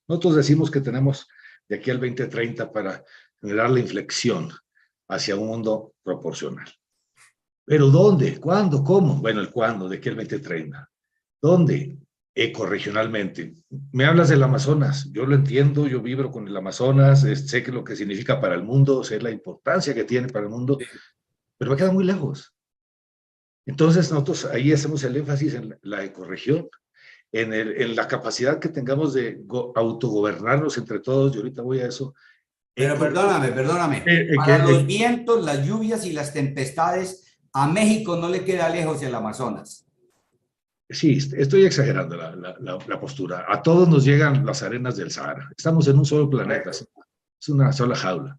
Nosotros decimos que tenemos de aquí al 2030 para generar la inflexión hacia un mundo proporcional. ¿Pero dónde? ¿Cuándo? ¿Cómo? Bueno, el cuándo, de aquí al 2030. ¿Dónde? Ecorregionalmente. Me hablas del Amazonas, yo lo entiendo, yo vibro con el Amazonas, sé que lo que significa para el mundo, sé la importancia que tiene para el mundo, pero me queda muy lejos. Entonces nosotros ahí hacemos el énfasis en la ecorregión, en la capacidad que tengamos de autogobernarnos entre todos, y ahorita voy a eso. Pero perdóname. Para los vientos, las lluvias y las tempestades, a México no le queda lejos el Amazonas. Sí, estoy exagerando la postura. A todos nos llegan las arenas del Sahara. Estamos en un solo planeta, es una sola jaula.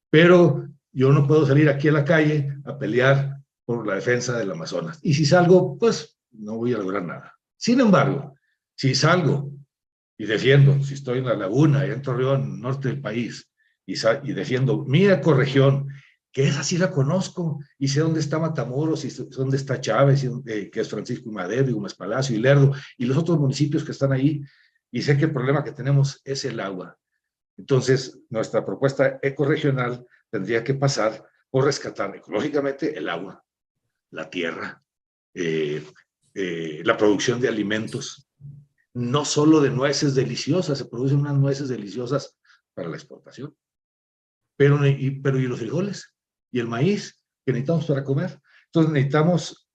Pero yo no puedo salir aquí a la calle a pelear por la defensa del Amazonas. Y si salgo, pues no voy a lograr nada. Sin embargo, si salgo y defiendo, si estoy en la laguna, allá en Torreón, norte del país, y defiendo mi ecorregión, que esa sí la conozco, y sé dónde está Matamoros, y sé dónde está Chávez, que es Francisco y Madero, y Gómez Palacio, y Lerdo, y los otros municipios que están ahí, y sé que el problema que tenemos es el agua. Entonces, nuestra propuesta ecorregional tendría que pasar por rescatar ecológicamente el agua, la tierra, la producción de alimentos, no solo de nueces deliciosas, se producen unas nueces deliciosas para la exportación, pero ¿y los frijoles? ¿Y el maíz que necesitamos para comer? Entonces necesitamos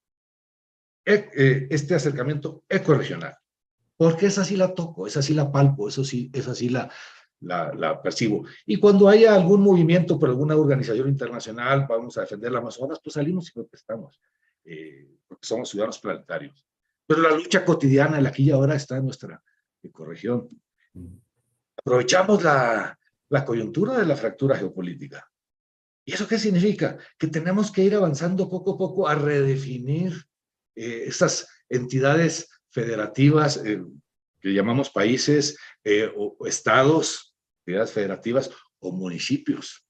este acercamiento ecorregional, porque esa sí la toco, esa sí la palpo, esa sí la percibo. Y cuando haya algún movimiento por alguna organización internacional, vamos a defender la Amazonas, pues salimos y protestamos, porque somos ciudadanos planetarios. Pero la lucha cotidiana, el aquí y ahora, está en nuestra ecorregión. Aprovechamos la coyuntura de la fractura geopolítica. ¿Y eso qué significa? Que tenemos que ir avanzando poco a poco a redefinir estas entidades federativas que llamamos países o estados, entidades federativas o municipios,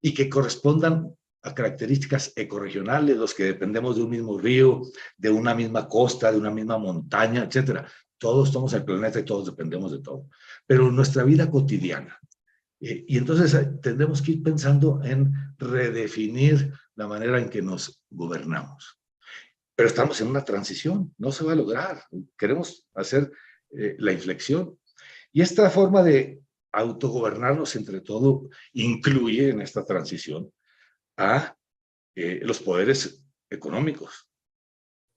y que correspondan a características ecorregionales, los que dependemos de un mismo río, de una misma costa, de una misma montaña, etcétera. Todos somos el planeta y todos dependemos de todo. Pero nuestra vida cotidiana, y entonces tendremos que ir pensando en redefinir la manera en que nos gobernamos. Pero estamos en una transición, no se va a lograr. Queremos hacer la inflexión. Y esta forma de autogobernarnos entre todo incluye en esta transición a los poderes económicos.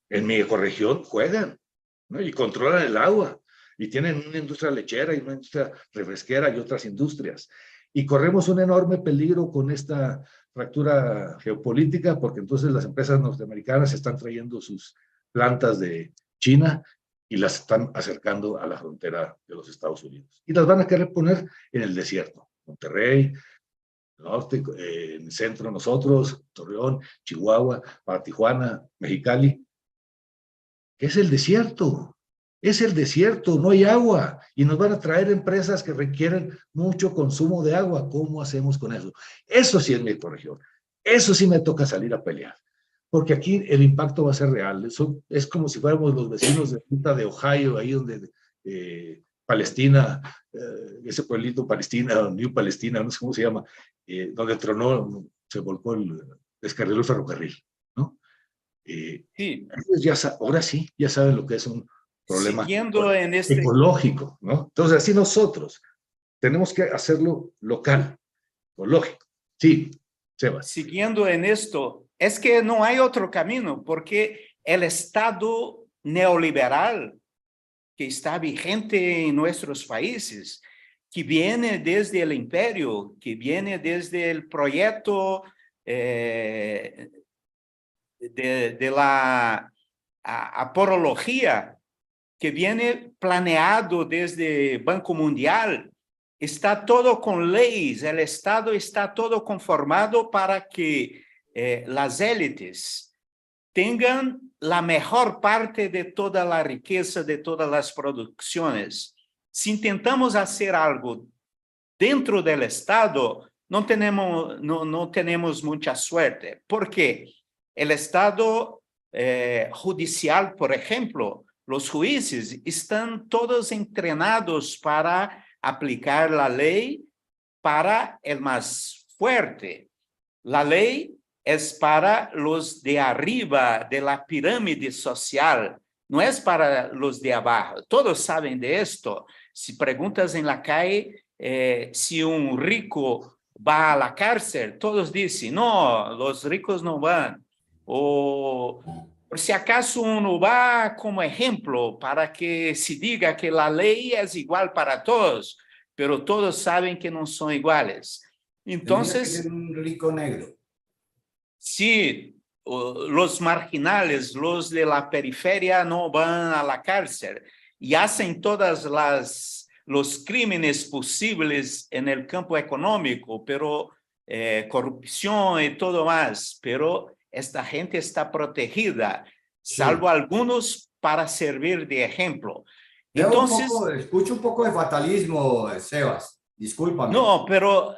En mi ecorregión juegan, ¿no? Y controlan el agua. Y tienen una industria lechera y una industria refresquera y otras industrias. Y corremos un enorme peligro con esta fractura geopolítica, porque entonces las empresas norteamericanas están trayendo sus plantas de China y las están acercando a la frontera de los Estados Unidos. Y las van a querer poner en el desierto. Monterrey, norte, en el centro nosotros, Torreón, Chihuahua, para Tijuana, Mexicali. ¿Qué es el desierto? Es el desierto, no hay agua, y nos van a traer empresas que requieren mucho consumo de agua. ¿Cómo hacemos con eso? Eso sí es mi ecorregión. Eso sí me toca salir a pelear, porque aquí el impacto va a ser real. Eso es como si fuéramos los vecinos de Ohio, ahí donde Palestina, ese pueblito Palestina, New Palestina, no sé cómo se llama, donde tronó, se volcó descarriló el ferrocarril, ¿no? Sí. Ahora sí, ya saben lo que es un problema Siguiendo en este, ecológico, ¿no? Entonces, así nosotros tenemos que hacerlo local, ecológico. Sí, Sebas. siguiendo en esto, es que no hay otro camino, porque el Estado neoliberal que está vigente en nuestros países, que viene desde el imperio, que viene desde el proyecto de la apología, que viene planeado desde Banco Mundial, está todo con leyes, el Estado está todo conformado para que las élites tengan la mejor parte de toda la riqueza, de todas las producciones. Si intentamos hacer algo dentro del Estado, no tenemos mucha suerte. ¿Por qué? El Estado judicial, por ejemplo, los jueces están todos entrenados para aplicar la ley para el más fuerte. La ley es para los de arriba de la pirámide social, no es para los de abajo. Todos saben de esto. Si preguntas en la calle si un rico va a la cárcel, todos dicen, no, los ricos no van. O por si acaso uno va como ejemplo para que se diga que la ley es igual para todos, pero todos saben que no son iguales. Entonces, tendría que ser un rico negro. sí, los marginales, los de la periferia no van a la cárcel y hacen todas los crímenes posibles en el campo económico, pero corrupción y todo más, pero esta gente está protegida, salvo algunos para servir de ejemplo. Entonces, Escucho un poco de fatalismo, Sebas, discúlpame. no, pero...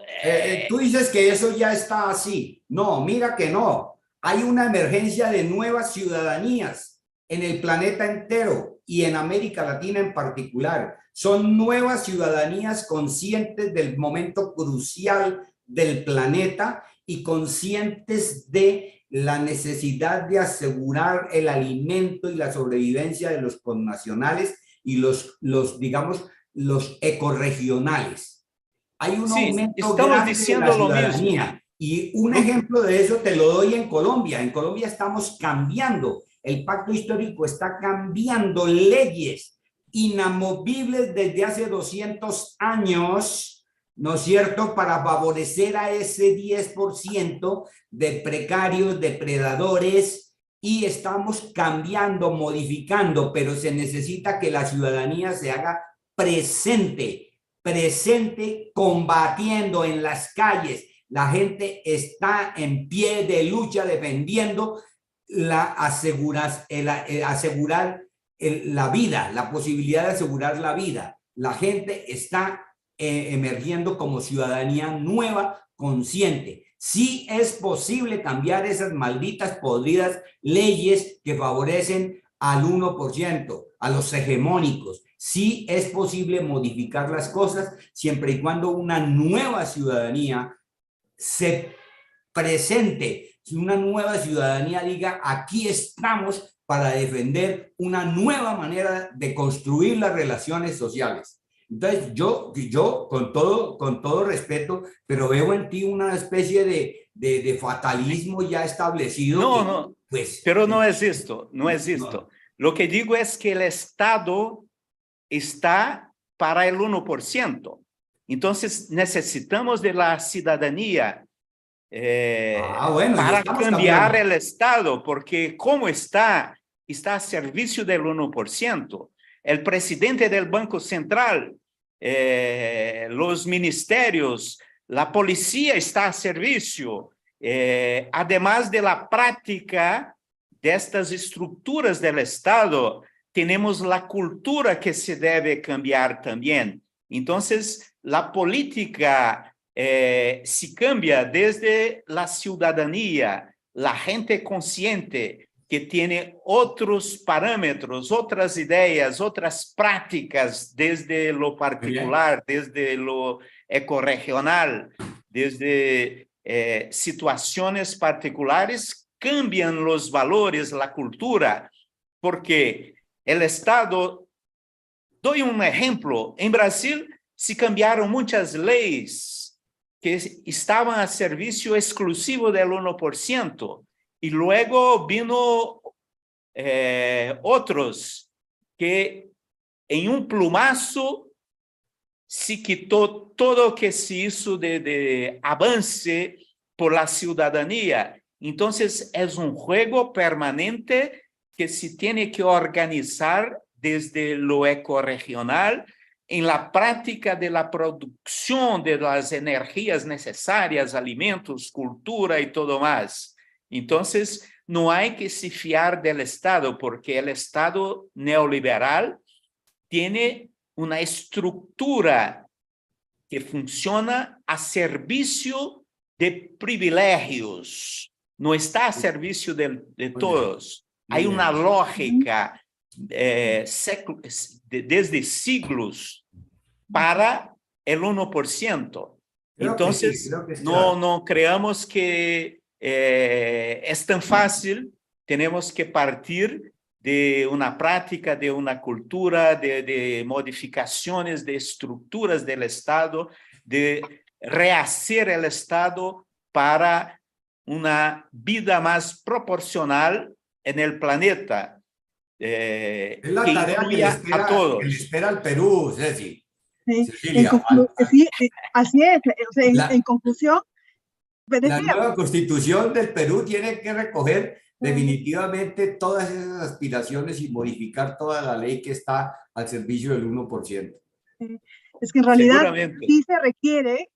tú dices que eso ya está así. No, mira que no. Hay una emergencia de nuevas ciudadanías en el planeta entero y en América Latina en particular. Son nuevas ciudadanías conscientes del momento crucial del planeta y conscientes de la necesidad de asegurar el alimento y la sobrevivencia de los connacionales y digamos, los ecorregionales. Hay un Sí, aumento estamos grande de la diciendo lo mismo. ciudadanía. Y un ejemplo de eso te lo doy en Colombia. En Colombia estamos cambiando. El pacto histórico está cambiando leyes inamovibles desde hace 200 años, ¿no es cierto?, para favorecer a ese 10% de precarios, depredadores, y estamos cambiando, modificando, pero se necesita que la ciudadanía se haga presente, combatiendo en las calles. La gente está en pie de lucha defendiendo asegurar la vida, la posibilidad de asegurar la vida. La gente está emergiendo como ciudadanía nueva, consciente. Sí es posible cambiar esas malditas, podridas leyes que favorecen al 1%, a los hegemónicos. Sí es posible modificar las cosas siempre y cuando una nueva ciudadanía se presente, si una nueva ciudadanía diga, aquí estamos para defender una nueva manera de construir las relaciones sociales. Entonces, yo con todo respeto, pero veo en ti una especie de fatalismo ya establecido. No, que, no, pues, pero no es esto, no es no. esto. Lo que digo es que el Estado está para el 1%. Entonces, necesitamos de la ciudadanía Bueno, para cambiar el Estado, porque como está a servicio del 1%. El presidente del Banco Central, los ministerios, la policía está a servicio, además de la práctica de estas estructuras del Estado, tenemos la cultura que se debe cambiar también. Entonces, la política se cambia desde la ciudadanía, la gente consciente que tiene otros parámetros, otras ideas, otras prácticas desde lo particular, desde lo ecorregional, desde situaciones particulares, cambian los valores, la cultura, porque el Estado, doy un ejemplo, en Brasil se cambiaron muchas leyes que estaban a servicio exclusivo del 1%, y luego vino otros que en un plumazo se quitó todo que se hizo de avance por la ciudadanía. Entonces es un juego permanente que se tiene que organizar desde lo ecorregional en la práctica de la producción de las energías necesarias, alimentos, cultura y todo más. Entonces, no hay que se fiar del Estado, porque el Estado neoliberal tiene una estructura que funciona a servicio de privilegios, no está a servicio de todos. Hay una lógica desde siglos para el 1%. Entonces, no creamos que es tan fácil. Tenemos que partir de una práctica, de una cultura, de modificaciones de estructuras del Estado, de rehacer el Estado para una vida más proporcional en el planeta. Es la tarea que le espera al Perú, Ceci. Cecilia, sí, así es. O sea, en conclusión, la nueva constitución del Perú tiene que recoger definitivamente todas esas aspiraciones y modificar toda la ley que está al servicio del 1%. Es que en realidad sí se requiere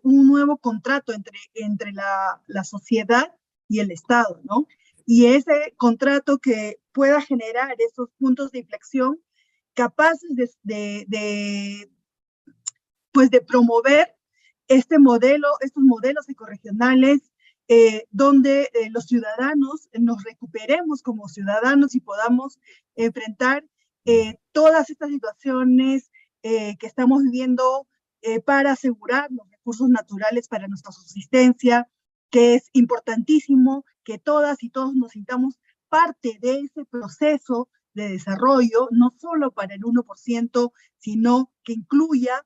un nuevo contrato entre la sociedad y el Estado, ¿no? Y ese contrato que pueda generar esos puntos de inflexión capaces de promover estos modelos ecorregionales, donde los ciudadanos nos recuperemos como ciudadanos y podamos enfrentar todas estas situaciones que estamos viviendo para asegurar los recursos naturales para nuestra subsistencia, que es importantísimo que todas y todos nos sintamos parte de ese proceso de desarrollo, no solo para el 1%, sino que incluya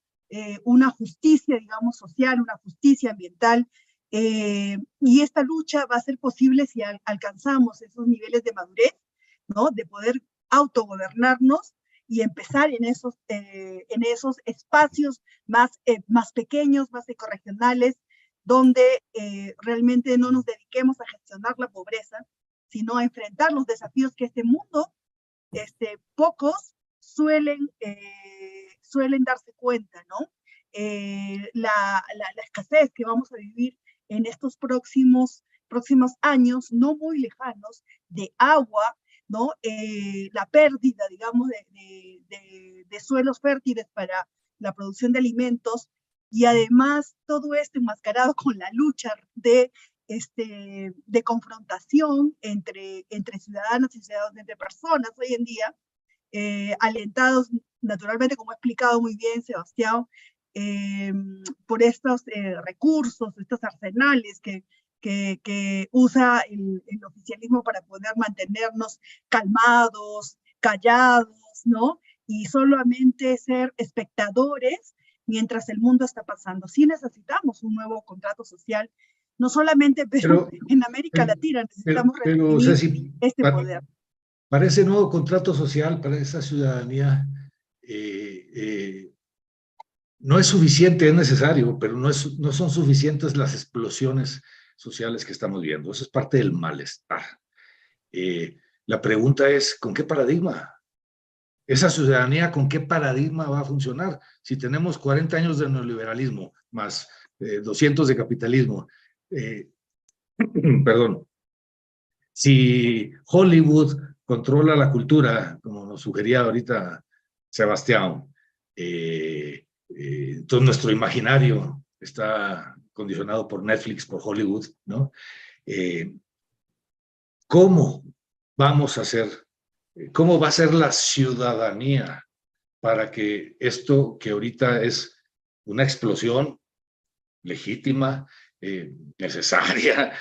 una justicia, digamos, social, una justicia ambiental, y esta lucha va a ser posible si alcanzamos esos niveles de madurez, ¿no? De poder autogobernarnos y empezar en esos espacios más pequeños, más ecorregionales, donde realmente no nos dediquemos a gestionar la pobreza, sino a enfrentar los desafíos que este mundo, pocos suelen darse cuenta, ¿no? La escasez que vamos a vivir en estos próximos años, no muy lejanos, de agua, ¿no? La pérdida, digamos, de suelos fértiles para la producción de alimentos, y además todo esto enmascarado con la lucha de confrontación entre ciudadanos y ciudadanos, entre personas hoy en día, alentados naturalmente, como ha explicado muy bien Sebastián, por estos recursos, estos arsenales que usa el oficialismo para poder mantenernos calmados, callados, ¿no? Y solamente ser espectadores mientras el mundo está pasando. Sí necesitamos un nuevo contrato social, no solamente pero en América Latina necesitamos redefinir este poder. Para ese nuevo contrato social, para esa ciudadanía, no es suficiente, es necesario, pero no son suficientes las explosiones sociales que estamos viendo. Eso es parte del malestar. La pregunta es, ¿con qué paradigma? Esa ciudadanía, ¿con qué paradigma va a funcionar? Si tenemos 40 años de neoliberalismo, más 200 de capitalismo, perdón, si Hollywood controla la cultura, como nos sugería ahorita Sebastián, entonces nuestro imaginario está condicionado por Netflix, por Hollywood, ¿no? ¿Cómo vamos a hacer, cómo va a ser la ciudadanía para que esto que ahorita es una explosión legítima, necesaria,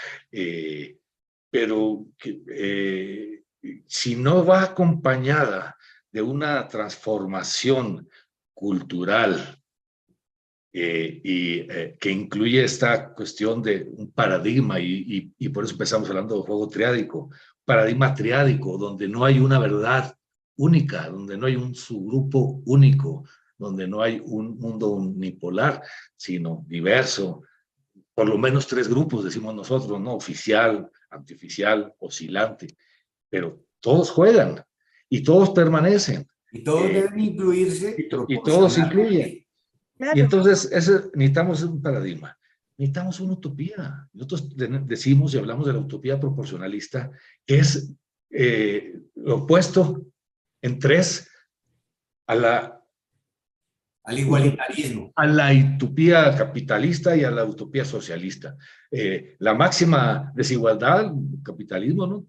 pero que, si no va acompañada de una transformación cultural que incluye esta cuestión de un paradigma, y por eso empezamos hablando de juego triádico, paradigma triádico, donde no hay una verdad única, donde no hay un subgrupo único, donde no hay un mundo unipolar, sino diverso, por lo menos 3 grupos, decimos nosotros, ¿no? Oficial, antioficial, oscilante, pero todos juegan y todos permanecen. Y todos deben incluirse. Y todos incluyen. Claro. Y entonces necesitamos un paradigma, necesitamos una utopía. Nosotros decimos y hablamos de la utopía proporcionalista, que es lo opuesto en 3 al igualitarismo, a la utopía capitalista y a la utopía socialista. La máxima desigualdad, capitalismo, ¿no?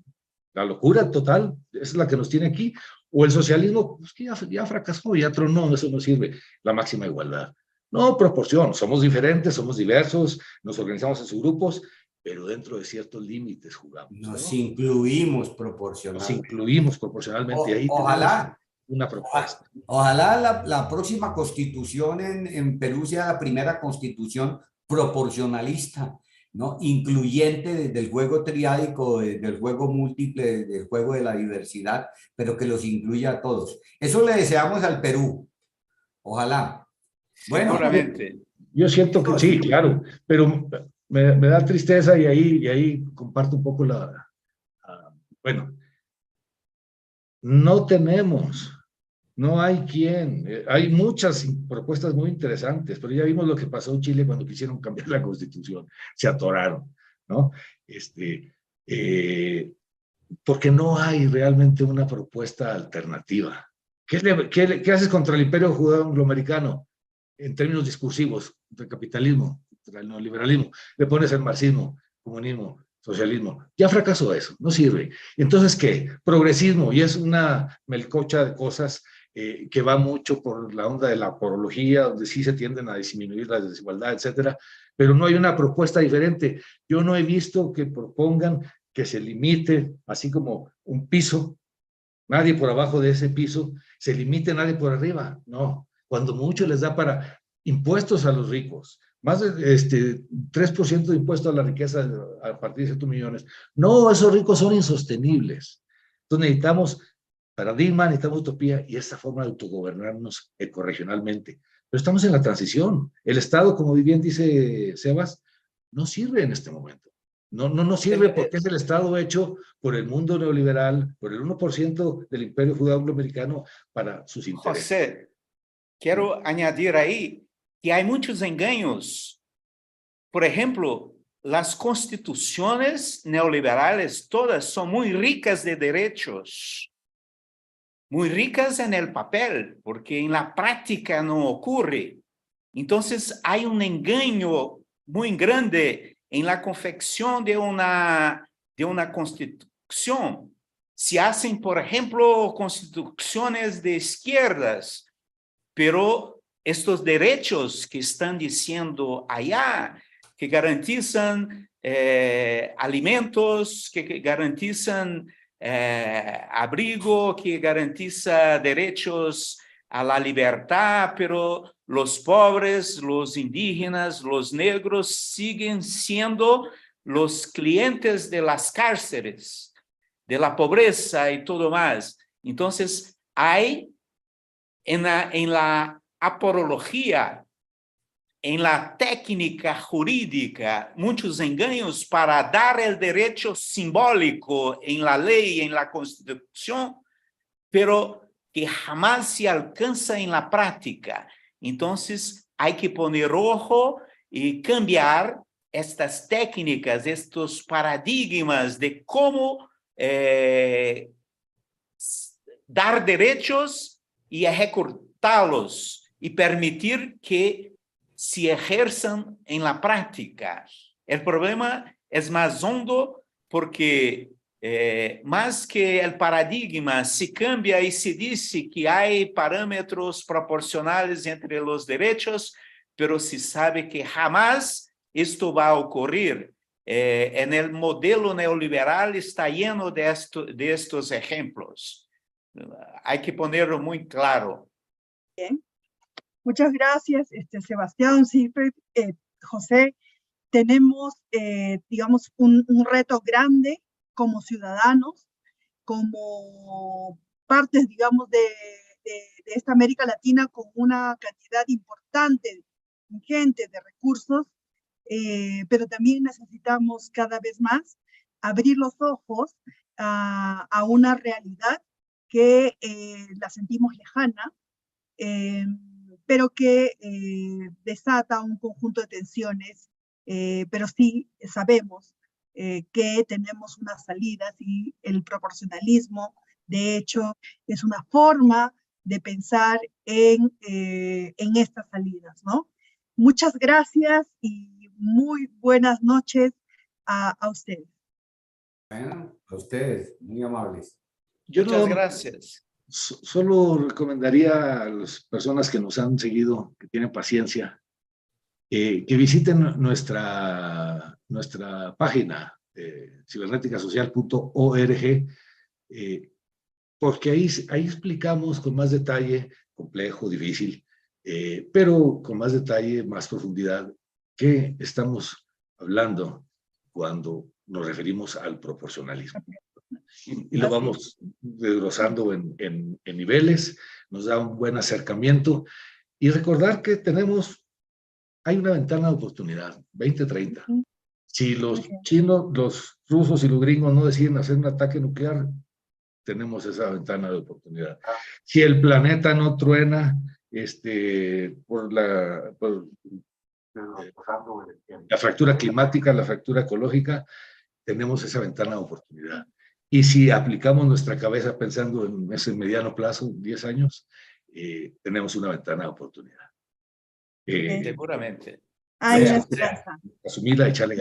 La locura total, es la que nos tiene aquí. O el socialismo, pues que ya fracasó, ya tronó, eso no sirve. La máxima igualdad. No, proporción, somos diferentes, somos diversos, nos organizamos en subgrupos, pero dentro de ciertos límites jugamos. Nos incluimos proporcionalmente. Nos incluimos proporcionalmente. Ahí ojalá. Una propuesta. Ojalá la próxima constitución en Perú sea la primera constitución proporcionalista, ¿no? Incluyente desde el juego triádico, del juego múltiple, del juego de la diversidad, pero que los incluya a todos. Eso le deseamos al Perú. Ojalá. Bueno, yo siento que sí, claro, pero me da tristeza y ahí comparto un poco bueno, no tenemos, no hay quien, hay muchas propuestas muy interesantes, pero ya vimos lo que pasó en Chile cuando quisieron cambiar la Constitución, se atoraron, ¿no? Porque no hay realmente una propuesta alternativa. ¿Qué haces contra el imperio judeo-angloamericano en términos discursivos, del capitalismo, del neoliberalismo? Le pones el marxismo, comunismo, socialismo. Ya fracasó eso, no sirve. Entonces, ¿qué? Progresismo, y es una melcocha de cosas que va mucho por la onda de la porología, donde sí se tienden a disminuir la desigualdad, etcétera, pero no hay una propuesta diferente. Yo no he visto que propongan que se limite, así como un piso, nadie por abajo de ese piso, se limite nadie por arriba. No, cuando mucho les da para impuestos a los ricos, más de 3% de impuesto a la riqueza a partir de 7 millones. No, esos ricos son insostenibles. Entonces necesitamos paradigma, necesitamos utopía y esa forma de autogobernarnos ecorregionalmente. Pero estamos en la transición. El Estado, como bien dice Sebas, no sirve en este momento. No sirve porque es el Estado hecho por el mundo neoliberal, por el 1% del imperio judeo-angloamericano para sus intereses. José, quiero añadir ahí que hay muchos engaños. Por ejemplo, las constituciones neoliberales todas son muy ricas de derechos, muy ricas en el papel, porque en la práctica no ocurre. Entonces hay un engaño muy grande en la confección de una constitución. Se hacen, por ejemplo, constituciones de izquierdas, pero estos derechos que están diciendo allá, que garantizan alimentos, que garantizan abrigo, que garantiza derechos a la libertad, pero los pobres, los indígenas, los negros siguen siendo los clientes de las cárceles, de la pobreza y todo más. Entonces, hay en la aporología, en la técnica jurídica, muchos engaños para dar el derecho simbólico en la ley, en la Constitución, pero que jamás se alcanza en la práctica. Entonces, hay que poner ojo y cambiar estas técnicas, estos paradigmas de cómo dar derechos y ejecutarlos y permitir que se ejerzan en la práctica. El problema es más hondo porque más que el paradigma se cambia y se dice que hay parámetros proporcionales entre los derechos, pero se sabe que jamás esto va a ocurrir. En el modelo neoliberal está lleno de estos ejemplos. Hay que ponerlo muy claro. Bien. Muchas gracias, Sebastián, Sigfrid, José. Tenemos, digamos, un reto grande como ciudadanos, como partes, digamos, de esta América Latina con una cantidad importante, ingente de recursos, pero también necesitamos cada vez más abrir los ojos a una realidad que la sentimos lejana, pero que desata un conjunto de tensiones, pero sí sabemos que tenemos unas salidas y el proporcionalismo, de hecho, es una forma de pensar en estas salidas, ¿no? Muchas gracias y muy buenas noches a ustedes. Bueno, a ustedes, muy amables. Muchas gracias. Solo recomendaría a las personas que nos han seguido, que tienen paciencia, que visiten nuestra página, ciberneticasocial.org, porque ahí explicamos con más detalle, complejo, difícil, pero con más detalle, más profundidad, qué estamos hablando cuando nos referimos al proporcionalismo. Y lo vamos desglosando en niveles, nos da un buen acercamiento, y recordar que hay una ventana de oportunidad, 2030. Si los chinos, los rusos y los gringos no deciden hacer un ataque nuclear, tenemos esa ventana de oportunidad. Si el planeta no truena por la fractura climática, la fractura ecológica, tenemos esa ventana de oportunidad. Y si aplicamos nuestra cabeza pensando en ese mediano plazo, 10 años, tenemos una ventana de oportunidad. Seguramente. Hay una esperanza. Asumirla y echarle ganas.